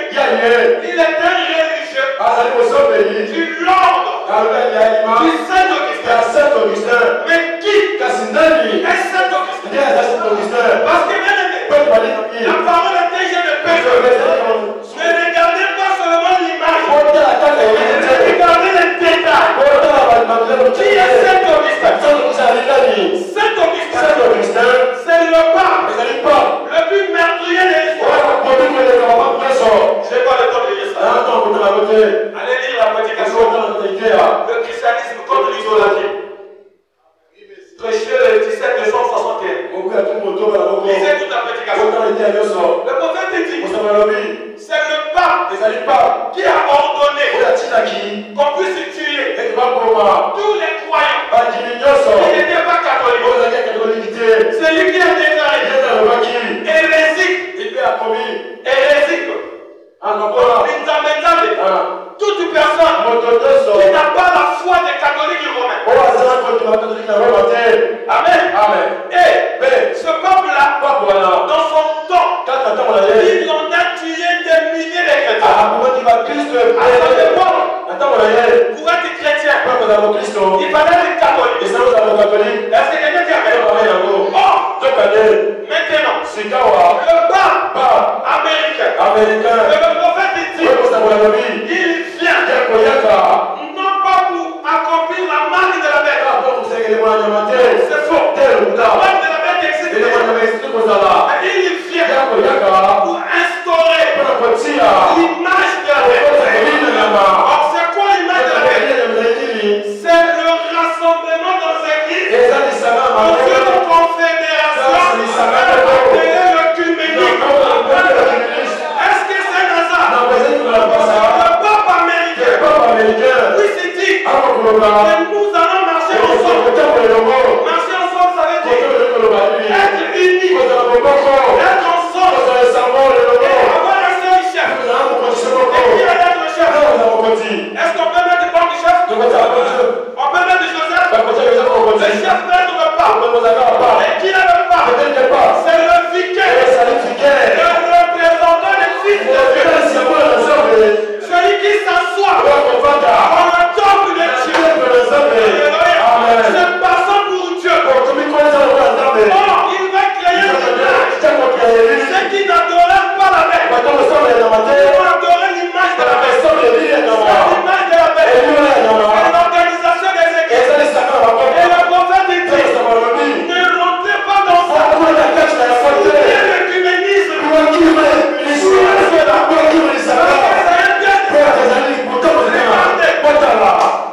Le prophète dit, c'est le pape qui a ordonné qu'on puisse tuer tous les croyants qui n'étaient pas catholiques. C'est lui qui a déclaré hérésique. Toute personne qui n'a pas la foi des catholiques romains. Amen. Et ce peuple-là, dans son temps, il en a tué des milliers de chrétiens. À cette époque, pour être chrétien, il fallait être catholique. Est-ce que quelqu'un dit amen? Maintenant, le pape américain, le prophète dit, il vient non pas pour accomplir la marque de la bête. C'est faux. La marque de la bête existe. Mais il vient pour instaurer l'image de la bête. Alors c'est quoi l'image de la bête? C'est le rassemblement dans les églises dans une confédération appelée le cuménique. Est-ce que c'est un hasard? Le pape américain, oui, c'est dit que nous allons marcher ensemble. Marcher ensemble, ça veut dire être unis, être ensemble, et avoir un seul chef. Et qui est notre chef? Est-ce qu'on peut mettre le chef? On peut mettre Joseph? Le chef peut être le pape. Et qui est le pape? C'est le vicaire, le représentant des fils de Dieu. Celui qui s'assoit dans le temple de Dieu. C'est passant pour Dieu. Or, il va créer une image. Ceux qui n'adoraient pas la bête, ils vont adorer l'image de la bête. C'est l'image de la bête. C'est l'organisation des églises. Et le prophète dit, ne rentrez pas dans ça. C'est l'écuménisme.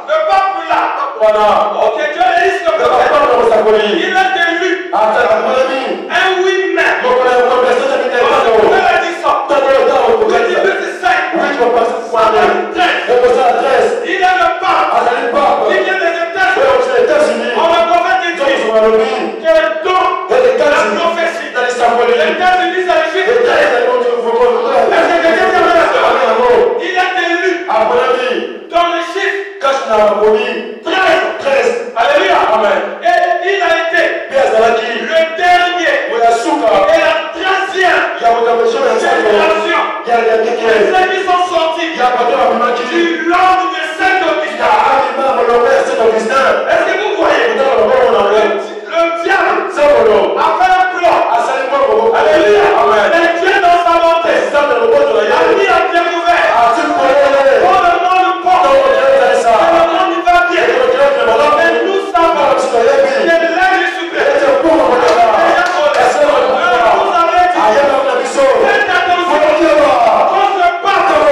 Le peuple là, ok, Dieu est le prophète. Il est élu. Un oui, mais. On a dit ça. Le début c'est 5. Il est le pape. Il vient des États-Unis. On le prophète dit que donc la prophétie. Les États-Unis, c'est le chiffre 13. Est-ce que quelqu'un dit il est élu dans le chiffre 13. Alléluia. Et il a été le dernier et la 13e génération. Ceux qui sont sortis du l'ordre de Saint-Augustin. Est-ce que vous voyez? Le diable a fait un plan. Alléluia. Mais Dieu dans sa bonté a mis un pied ouvert. Pour le monde porte. Et le monde va bien. Mais nous savons que l'aigle suprême. Faites attention. Quand ce pape sera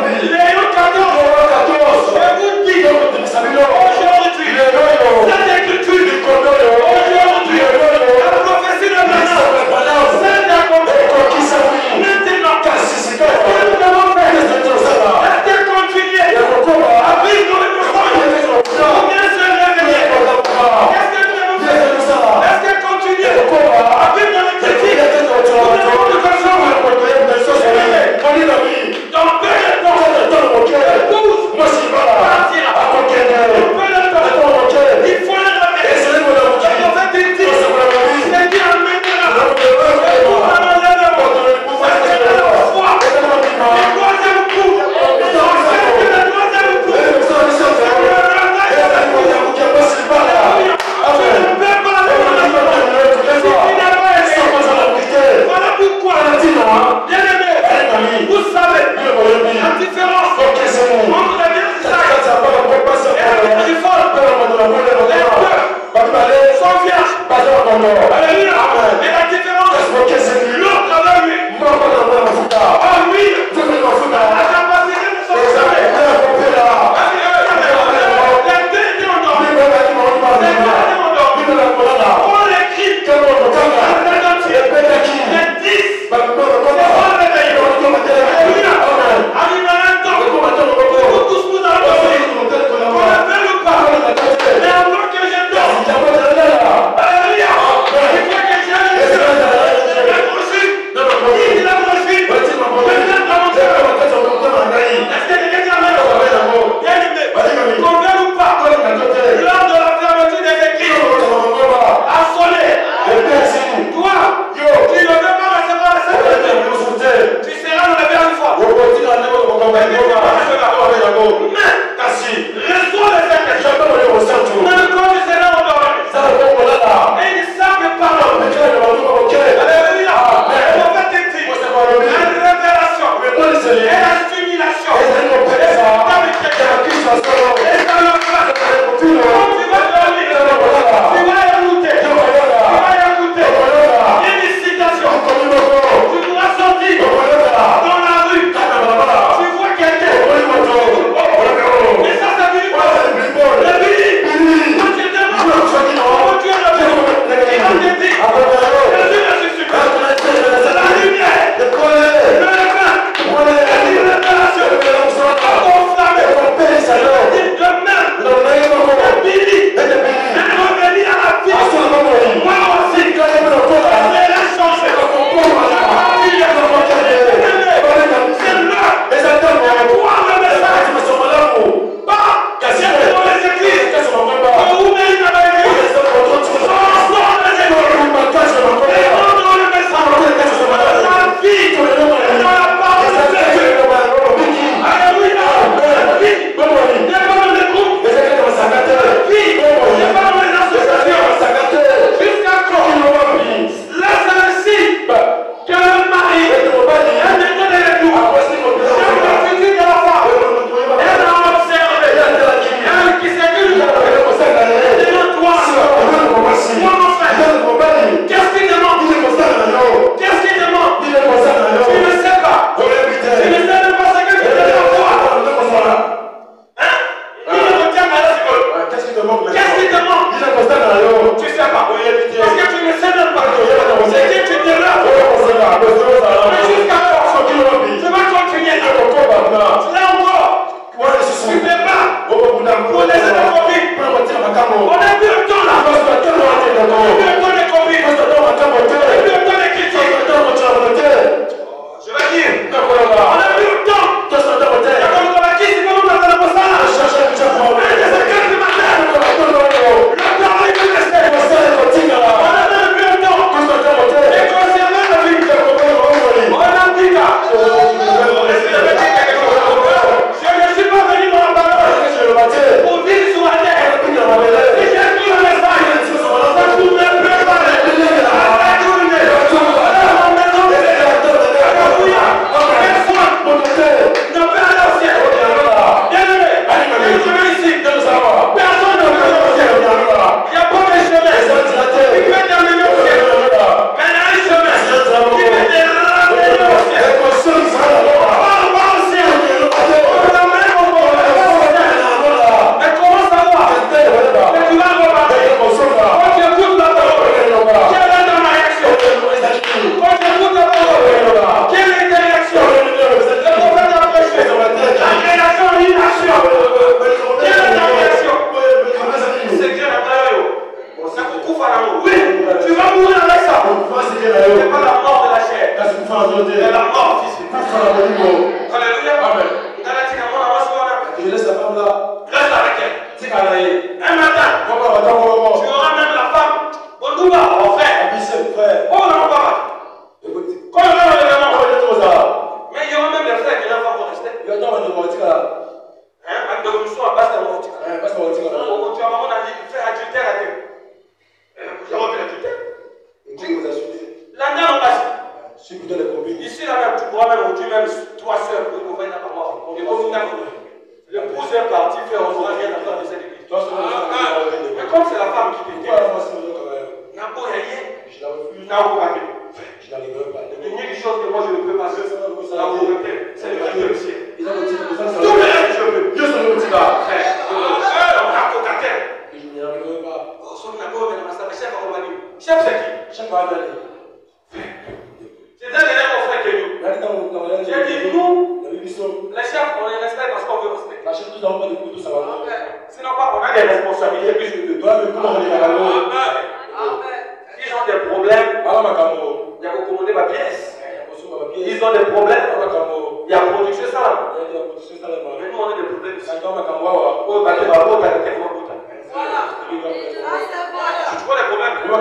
venu. Léon 14. Je vous dis aujourd'hui, cette écriture, aujourd'hui, la prophétie de Balaam, c'est accompli. Maintenant, qu'est-ce que nous devons faire? Est-ce que continuer à vivre dans le mensonge ou bien se réveiller? Qu'est-ce que nous devons faire? Est-ce que continuer à vivre dans les critiques ou bien dans le mensonge? Dans peu de temps, l'épouse partira. Dans peu de temps, il faut le réveiller. Le prophète dit, c'est qui amènera. Et nous amènerons. C'est la foi. Le troisième coup. C'est le troisième coup. C'est le voilà pourquoi, bien aimé, vous savez la différence entre la vierge et la vierge folle. Les deux sont vierges. Alléluia. Et la différence, l'autre avec lui. En lui, la capacité de son sommeil. Les deux étaient endormis. Les deux étaient endormis. Un matin, tu auras même la femme. Bon, mon frère. Oh non, papa. Quand on a l'élément, mais il y aura même des frères qui n'ont pas pour rester. Hein, donc nous sommes à base de mon tu as maman a dit faire adultère à Dieu. Vous avez fait adultère. La dame en passe. Ici, là même, tu pourras même aujourd'hui, même toi seul, pour venir à moi. L'épouse est partie faire on n'aura rien à faire de cette église. Mais comme c'est la femme qui te dit, n'a pas rien, n'a pas rien. Il y a des choses que moi je ne peux pas faire. C'est le Dieu du ciel. Tout le reste, je peux. Dieu s'en est frère. On a cocataire. Chef, c'est qui? C'est un des mon frère que nous. J'ai dit nous, les chefs, on les respecte parce qu'on veut respecter. Sinon, pas, on a des responsabilités plus que eux. Ils ont des problèmes. Il y a commandé ma pièce. Ils ont des problèmes. Il y a production ça. Mais nous, on a des problèmes ici. Tu vois les problèmes? On a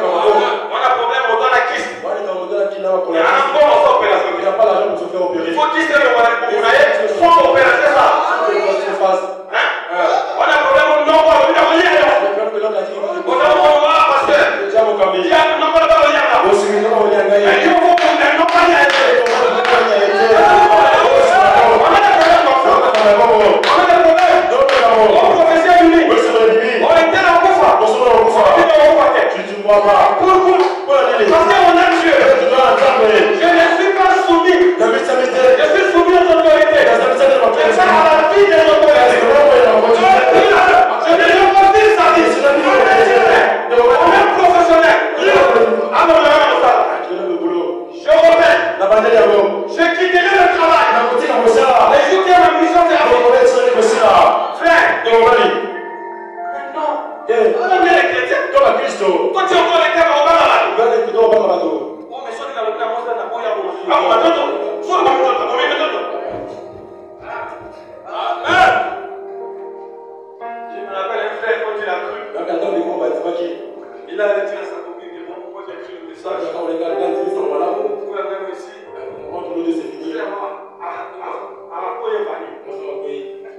problème, on donne la kyste. Il y a un bon morceau d'opération. Il faut qu'il se le sans opération ça. On a problème, on n'a pas rien. On a parce que il y a non pas rien là. Mais il faut qu'on ait non pas rien. On a des problèmes. On professeur unique. On était là au Koufa. Parce qu'on a Dieu. Je ne suis pas soumis. Je suis soumis aux autorités. Je suis à la vie des autorités. Je ne veux pas dire ça. On est professionnel. Je reviens. Je quitterai le travail. Les jours qui ont ma mission, c'est à frère. Mais non. On est les chrétiens. Toi, tu es encore les terres au bas. Oh, mais soit tu as le plan, moi, ça n'a pas eu à manger. Ah, on va t'entendre. Soit on va t'entendre. Amen. Je me rappelle un frère quand il a cru. Il a dit à sa copine que bon, moi j'ai écrit le message. Vous la même ici. C'est à la quoi il est venu.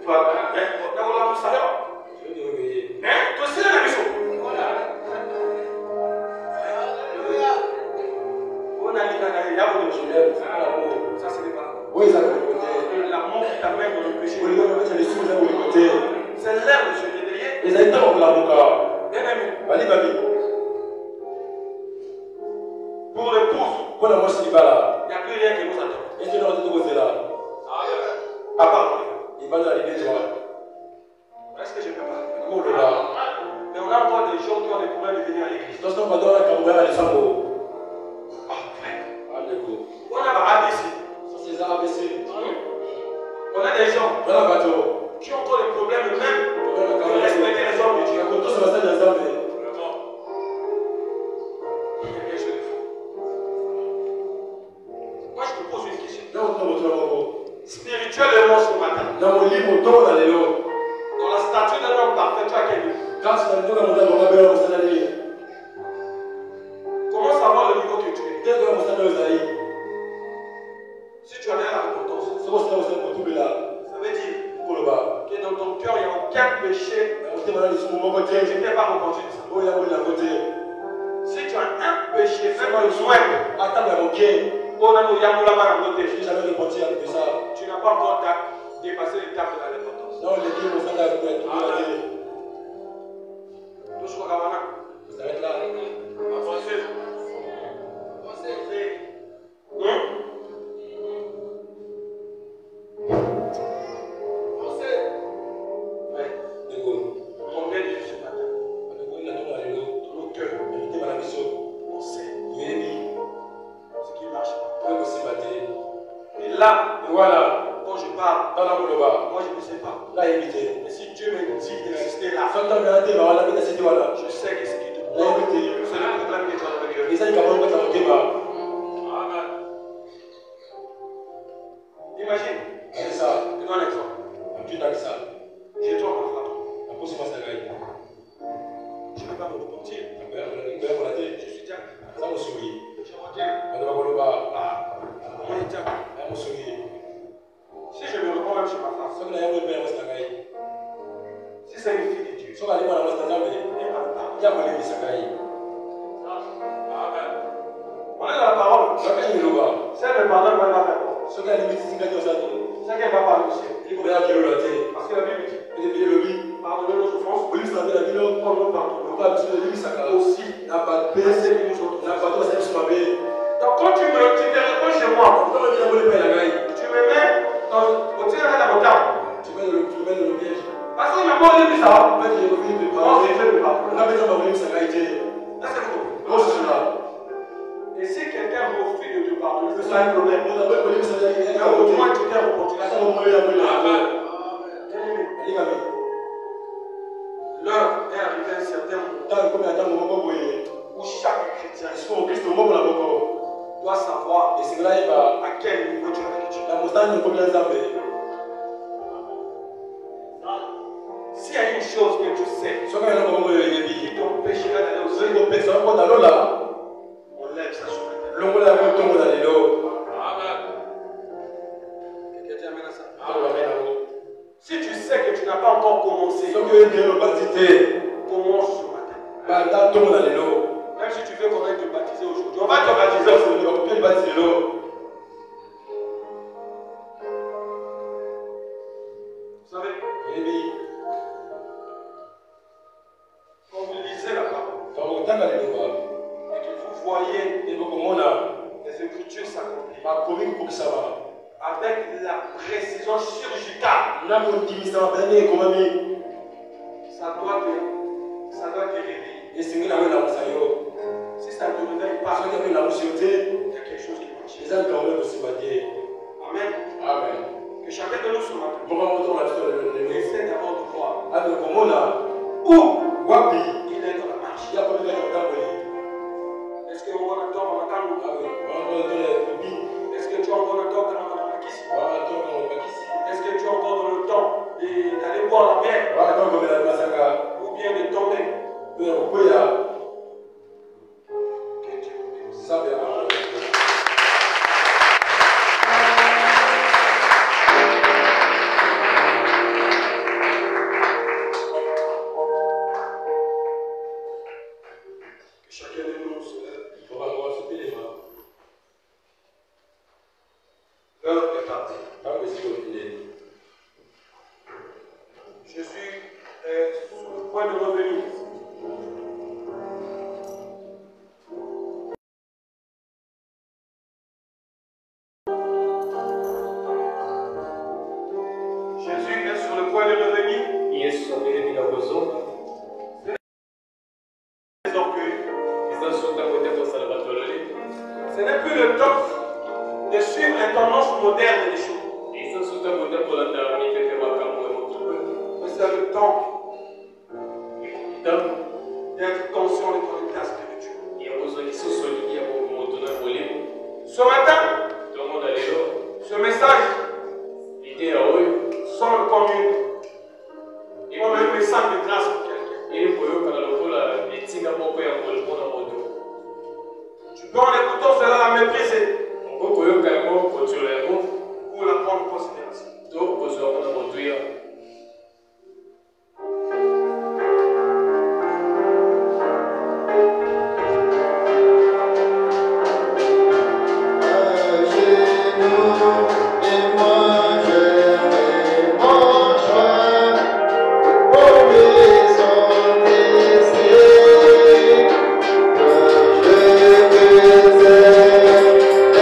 Tu vas d'accord, ça va. Hein? Toi aussi la mission. On a dit il y a beaucoup de choses. Ça ce n'est pas. Oui, ça l'amour qui t'amène dans le péché. C'est l'herbe de ce dédé. Les habitants de l'avocat. Bien aimé. Pour l'épouse, il n'y a plus rien qui nous attend. À part est-ce que je peux pas? Mais on a encore des gens qui ont des problèmes de venir à l'église. On a ABC. On a des gens qui ont encore des problèmes même de respecter les hommes de Dieu. Moi je te pose une question. Spirituellement ce matin. Dans la statue d'un homme parfait, tu as quel niveau? Comment savoir le niveau que tu es? Si tu as rien à repentance, ça veut dire que dans ton cœur il n'y a aucun péché que tu n'es pas repenti de ça. Si tu as un péché, même le souhait, tu n'as pas encore dépassé l'étape de la repentance. Vous êtes là. Avancez. Combien de ce matin? Ton cœur. On sait. Ce qui marche pas. Et là, voilà. Quand je parle, moi je ne sais pas. Et si Dieu me dit d'exister là, je sais que ce qui te bloque, c'est le problème que tu as dans le cœur. Amen. Imagine. C'est ça. Je donne un exemple. J'ai toi ma femme. Si je me réponds même chez ma femme, si c'est une fille de Dieu, elle va me parler. On est dans la parole. Si elle me pardonne, elle va faire quoi? C'est qu'elle va parler aussi. Parce que la Bible dit pardonnez nos souffrances comme nous pardonnons aussi à ceux qui nous ont offensés. Donc quand tu te réponds chez moi, tu me mets au-dessus de la montagne. Parce qu'il m'a pas dit ça. Et si quelqu'un refuse de te pardonner, c'est un problème. Mais au moins tu t'es reporté. L'heure est arrivée à un certain moment où chaque chrétien doit savoir à quel niveau tu es avec Dieu. S'il y a une chose que tu sais qui t'empêcherait d'aller au ciel, on lève ça sur la tête. Si tu sais que tu n'as pas encore commencé, commence ce matin. Même si tu veux qu'on aille te baptiser aujourd'hui, on va te baptiser aujourd'hui. Vous savez, quand vous lisez la parole et que vous voyez les Écritures s'accomplir avec la précision chirurgicale, ça doit te réveiller. Si ça ne te réveille pas, il y a quelque chose qui marche. Amen. Que chacun de nous ce matin essaie d'abord de voir où il est dans la marche. Est-ce que on attend est-ce que tu es encore dans est-ce que tu es encore dans le temps d'aller boire la mer ou bien de tomber? Que Dieu chacun de nous se lève. L'heure est partie. Je suis sur le point de revenir. Jésus est sur le point de revenir. Ce n'est plus le temps de suivre les tendances modernes des choses. Mais c'est le temps d'être conscient de ton état spirituel. Ce matin, ce message semble comme un message de grâce pour quelqu'un. Tu peux en écoutant cela la mépriser ou la prendre en considération.
Je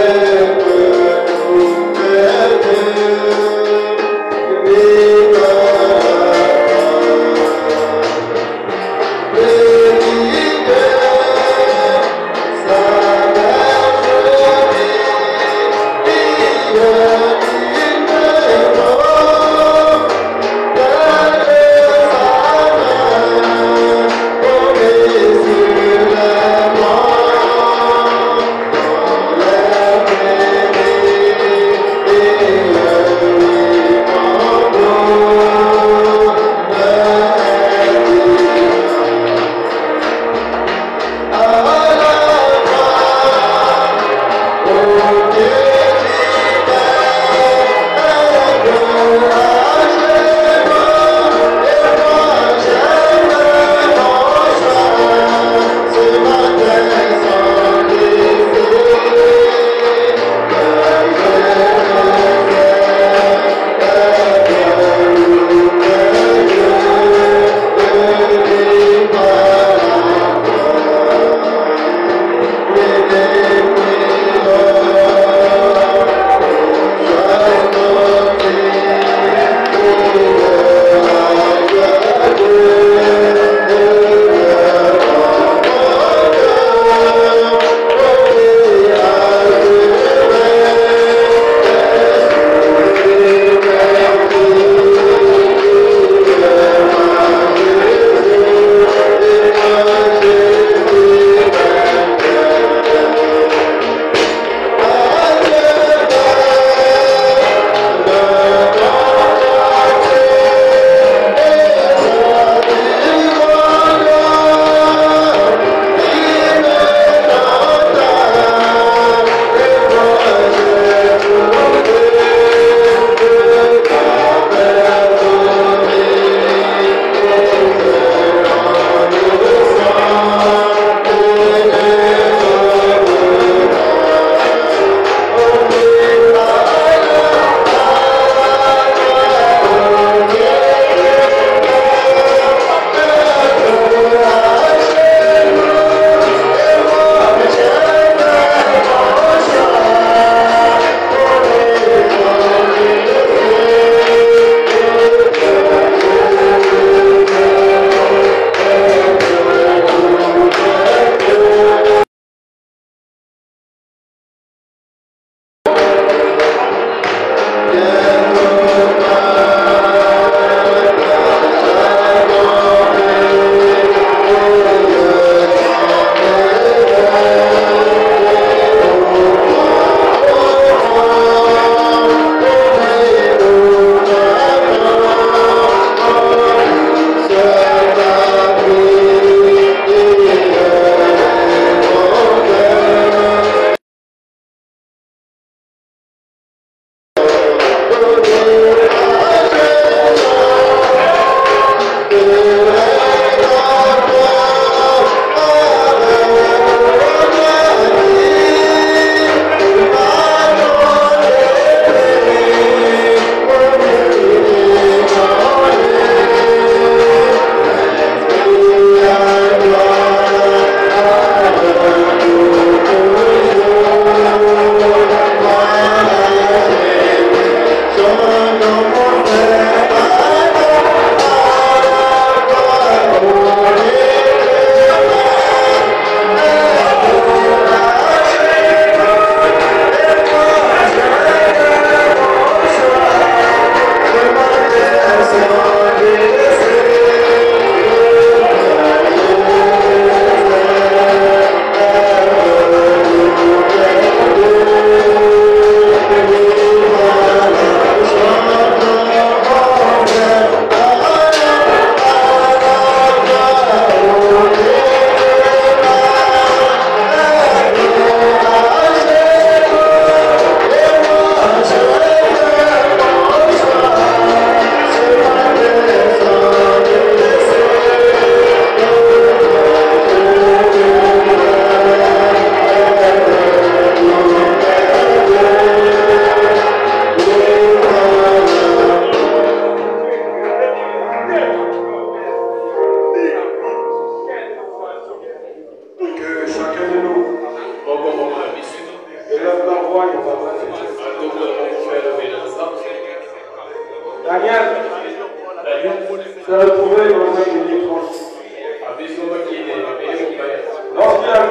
il a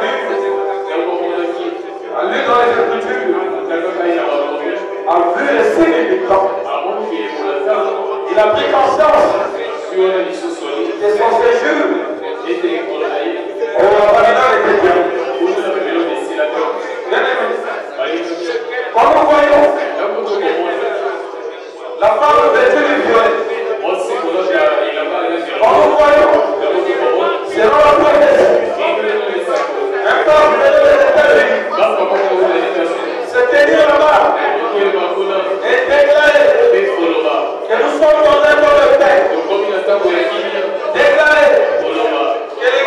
vu dans les Écritures, a vu les signes du temps. Il a pris conscience de son séjour au Babylone était bien. Quand nous voyons la femme vêtue du violet, quand nous voyons, selon la prophétie, un peuple de l'Éternel se tenir là-bas et déclarer que nous sommes dans un temps de paix. Déclarer que les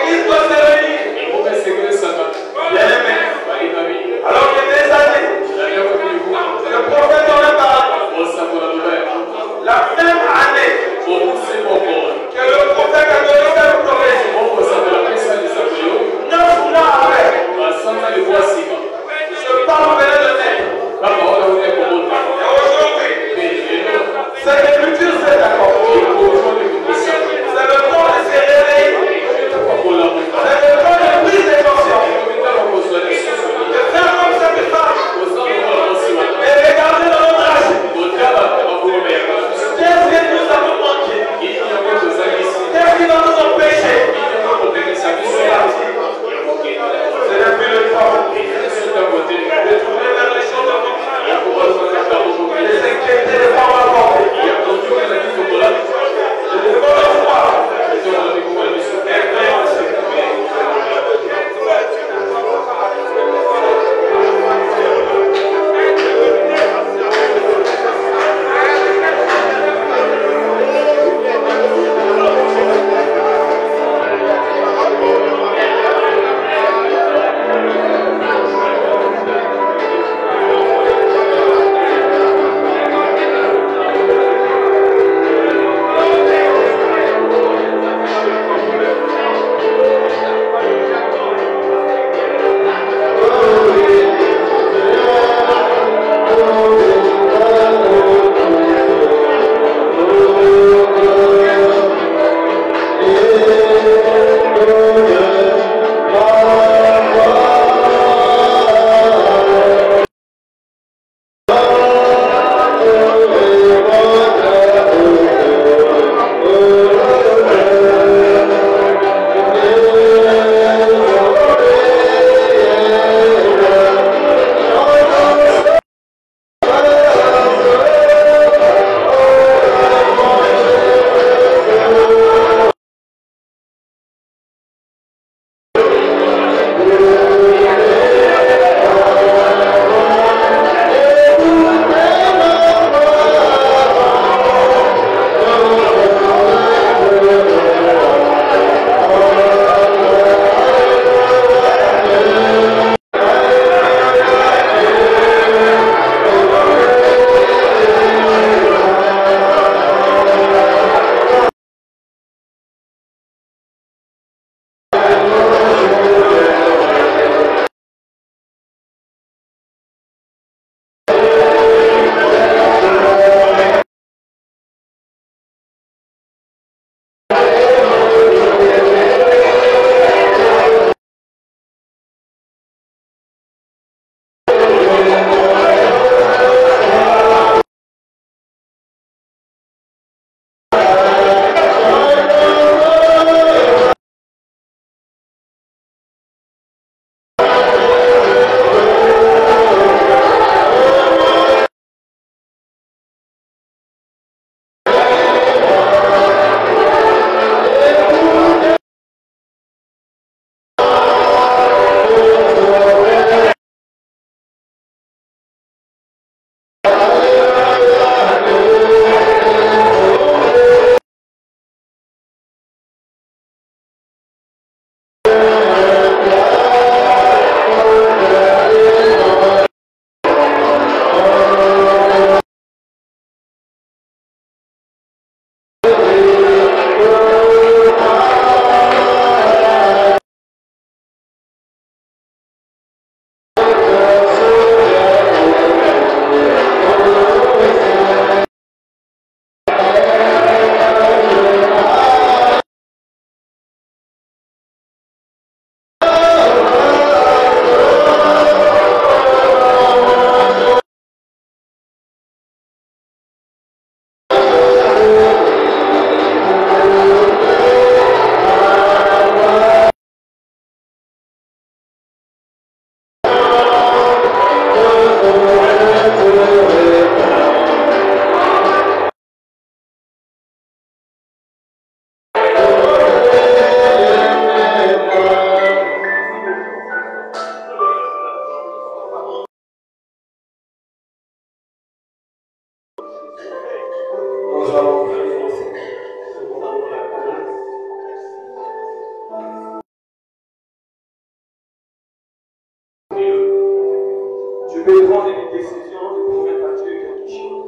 Tu peux prendre une décision et promettre à Dieu quelque chose.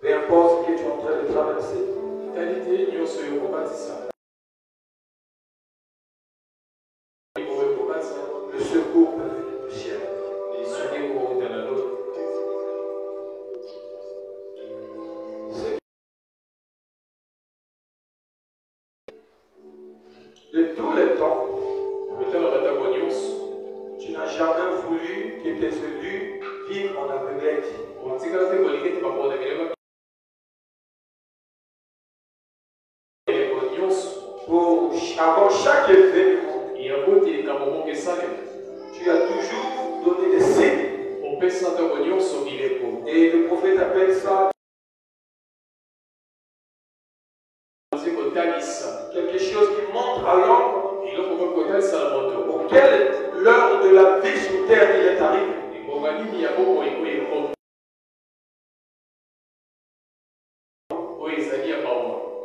Peu importe ce que tu es en train de traverser. Le secours peut venir du ciel. De tous les temps, tu n'as jamais voulu que tes élus vivent en aveuglette. Pour avant chaque événement, tu as toujours donné des signes. Et le prophète appelle ça quelque chose qui montre à l'homme auquel l'heure de la vie sur terre il est arrivé.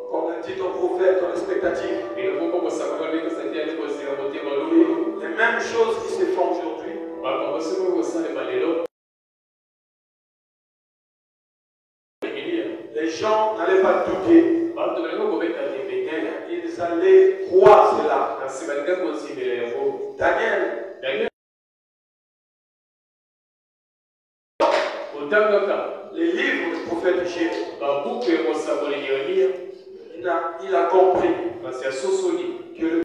Comme l'a dit ton prophète en expectative. Les mêmes choses qui se font aujourd'hui. Les gens n'allaient pas douter. Ils allaient croire cela. Daniel. Les livres du prophète Jérémie. Il a compris que le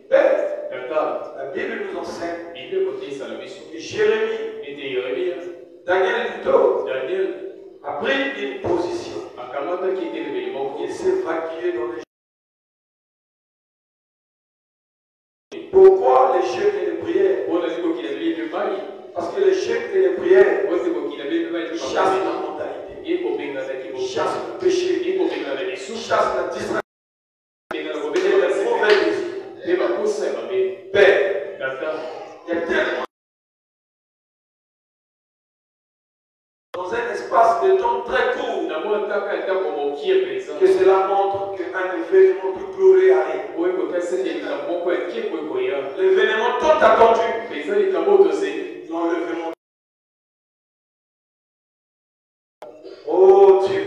Père, la Bible nous enseigne que Jérémie, Daniel plutôt, a pris une position. Il s'est vaqué dans les... Pourquoi les jeûnes et les prières? Parce que les jeûnes et les prières chassent la mentalité, chassent le péché, chassent la distraction. Père, il y a tellement dans un espace de temps très court que cela montre qu'un événement peut pleurer arrive. L'événement tant attendu, l'enlèvement. Oh Dieu,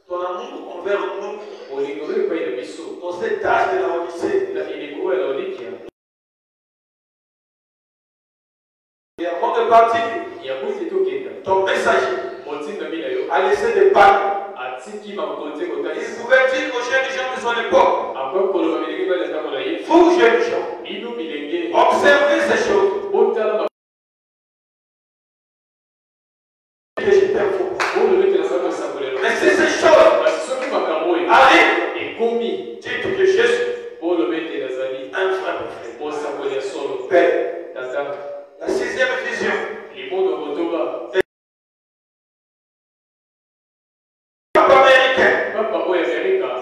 ton amour envers nous, dans cette tâche de la Odyssée. Et avant de partir, ton messager a laissé des balles. Il pouvait dire aux jeunes gens de son époque, vous jeunes gens, observez ces choses. Que je t'aime. Mais si ces choses arrivent, dites que Jésus, un frère prophète, Père, la sixième vision,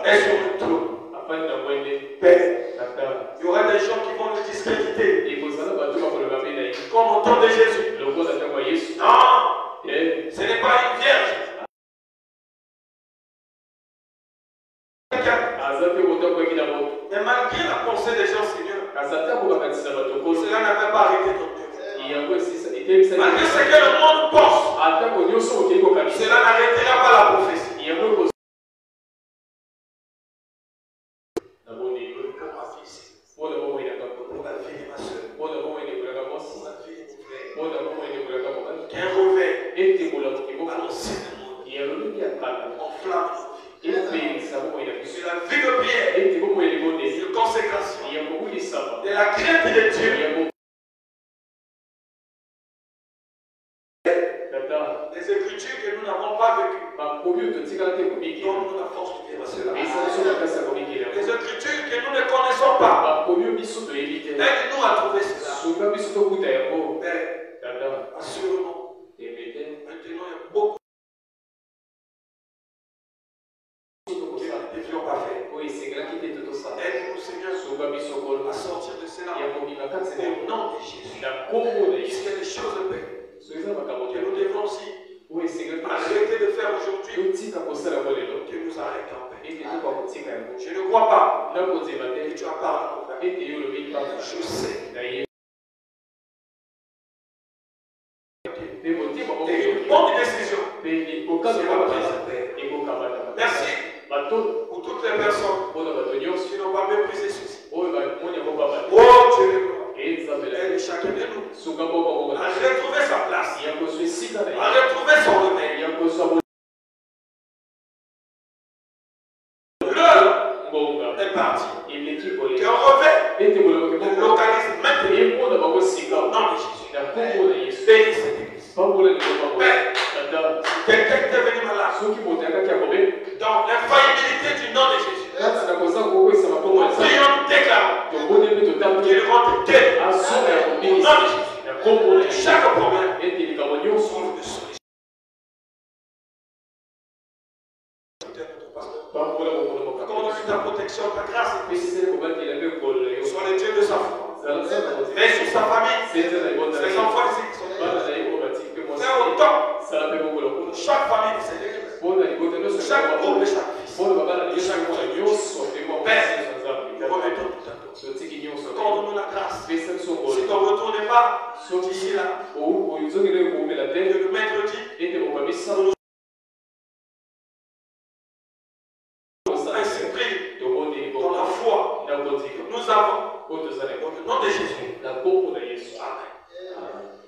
est sur le trône. Père, il y aura des gens qui vont nous discréditer. Comme au temps de Jésus. Non, ce n'est pas une vierge. Mais malgré la pensée des gens, Seigneur, cela n'avait pas arrêté ton Dieu. Malgré ce que le monde pense, cela n'arrêtera pas la prophétie. Pour ma fille et ma soeur, pour ma fille et mon frère, qu'un revers à l'enseignement enflamme que la vie de prière, de consécration, de la crainte de Dieu. Les écritures que nous n'avons pas vécues, donne-nous la force de vivre cela. Les écritures que nous ne connaissons pas, aide-nous à trouver cela. Père, assurément, maintenant il y a beaucoup qui ne devions pas faire. Aide-nous, Seigneur, à sortir de cela au nom de Jésus. Puisque les choses paient. que nous devons aussi arrêter de faire aujourd'hui, que nous arrêtons en paix. Je ne crois pas que tu as parlé. Je sais. Et une bonne décision sera prise. Merci pour toutes les personnes qui n'ont pas méprisé ceci. Oh Dieu, et chacun de nous a retrouvé sa place, a retrouvé son remède. L'heure est partie. Qu'on revêt de localiser maintenant dans le Jésus. Bénis cette église. Père, quelqu'un qui est venu malade, dans l'infaillibilité du nom de Jésus, prions, déclarons qu'il rentre guéri au nom de Jésus. Chaque problème trouve de solution. Accorde-lui ta protection, ta grâce et paix. Sois le Dieu de sa foi. Veille sur sa famille, ses enfants ici. C'est autant chaque famille de cette église, chaque groupe de chaque fils, de chaque moyen. Père, nous remettons tout à toi. Accorde-nous la grâce. Si ton retour n'est pas d'ici là, de le mercredi, ainsi prie dans la foi que nous avons au nom de Jésus. Amen.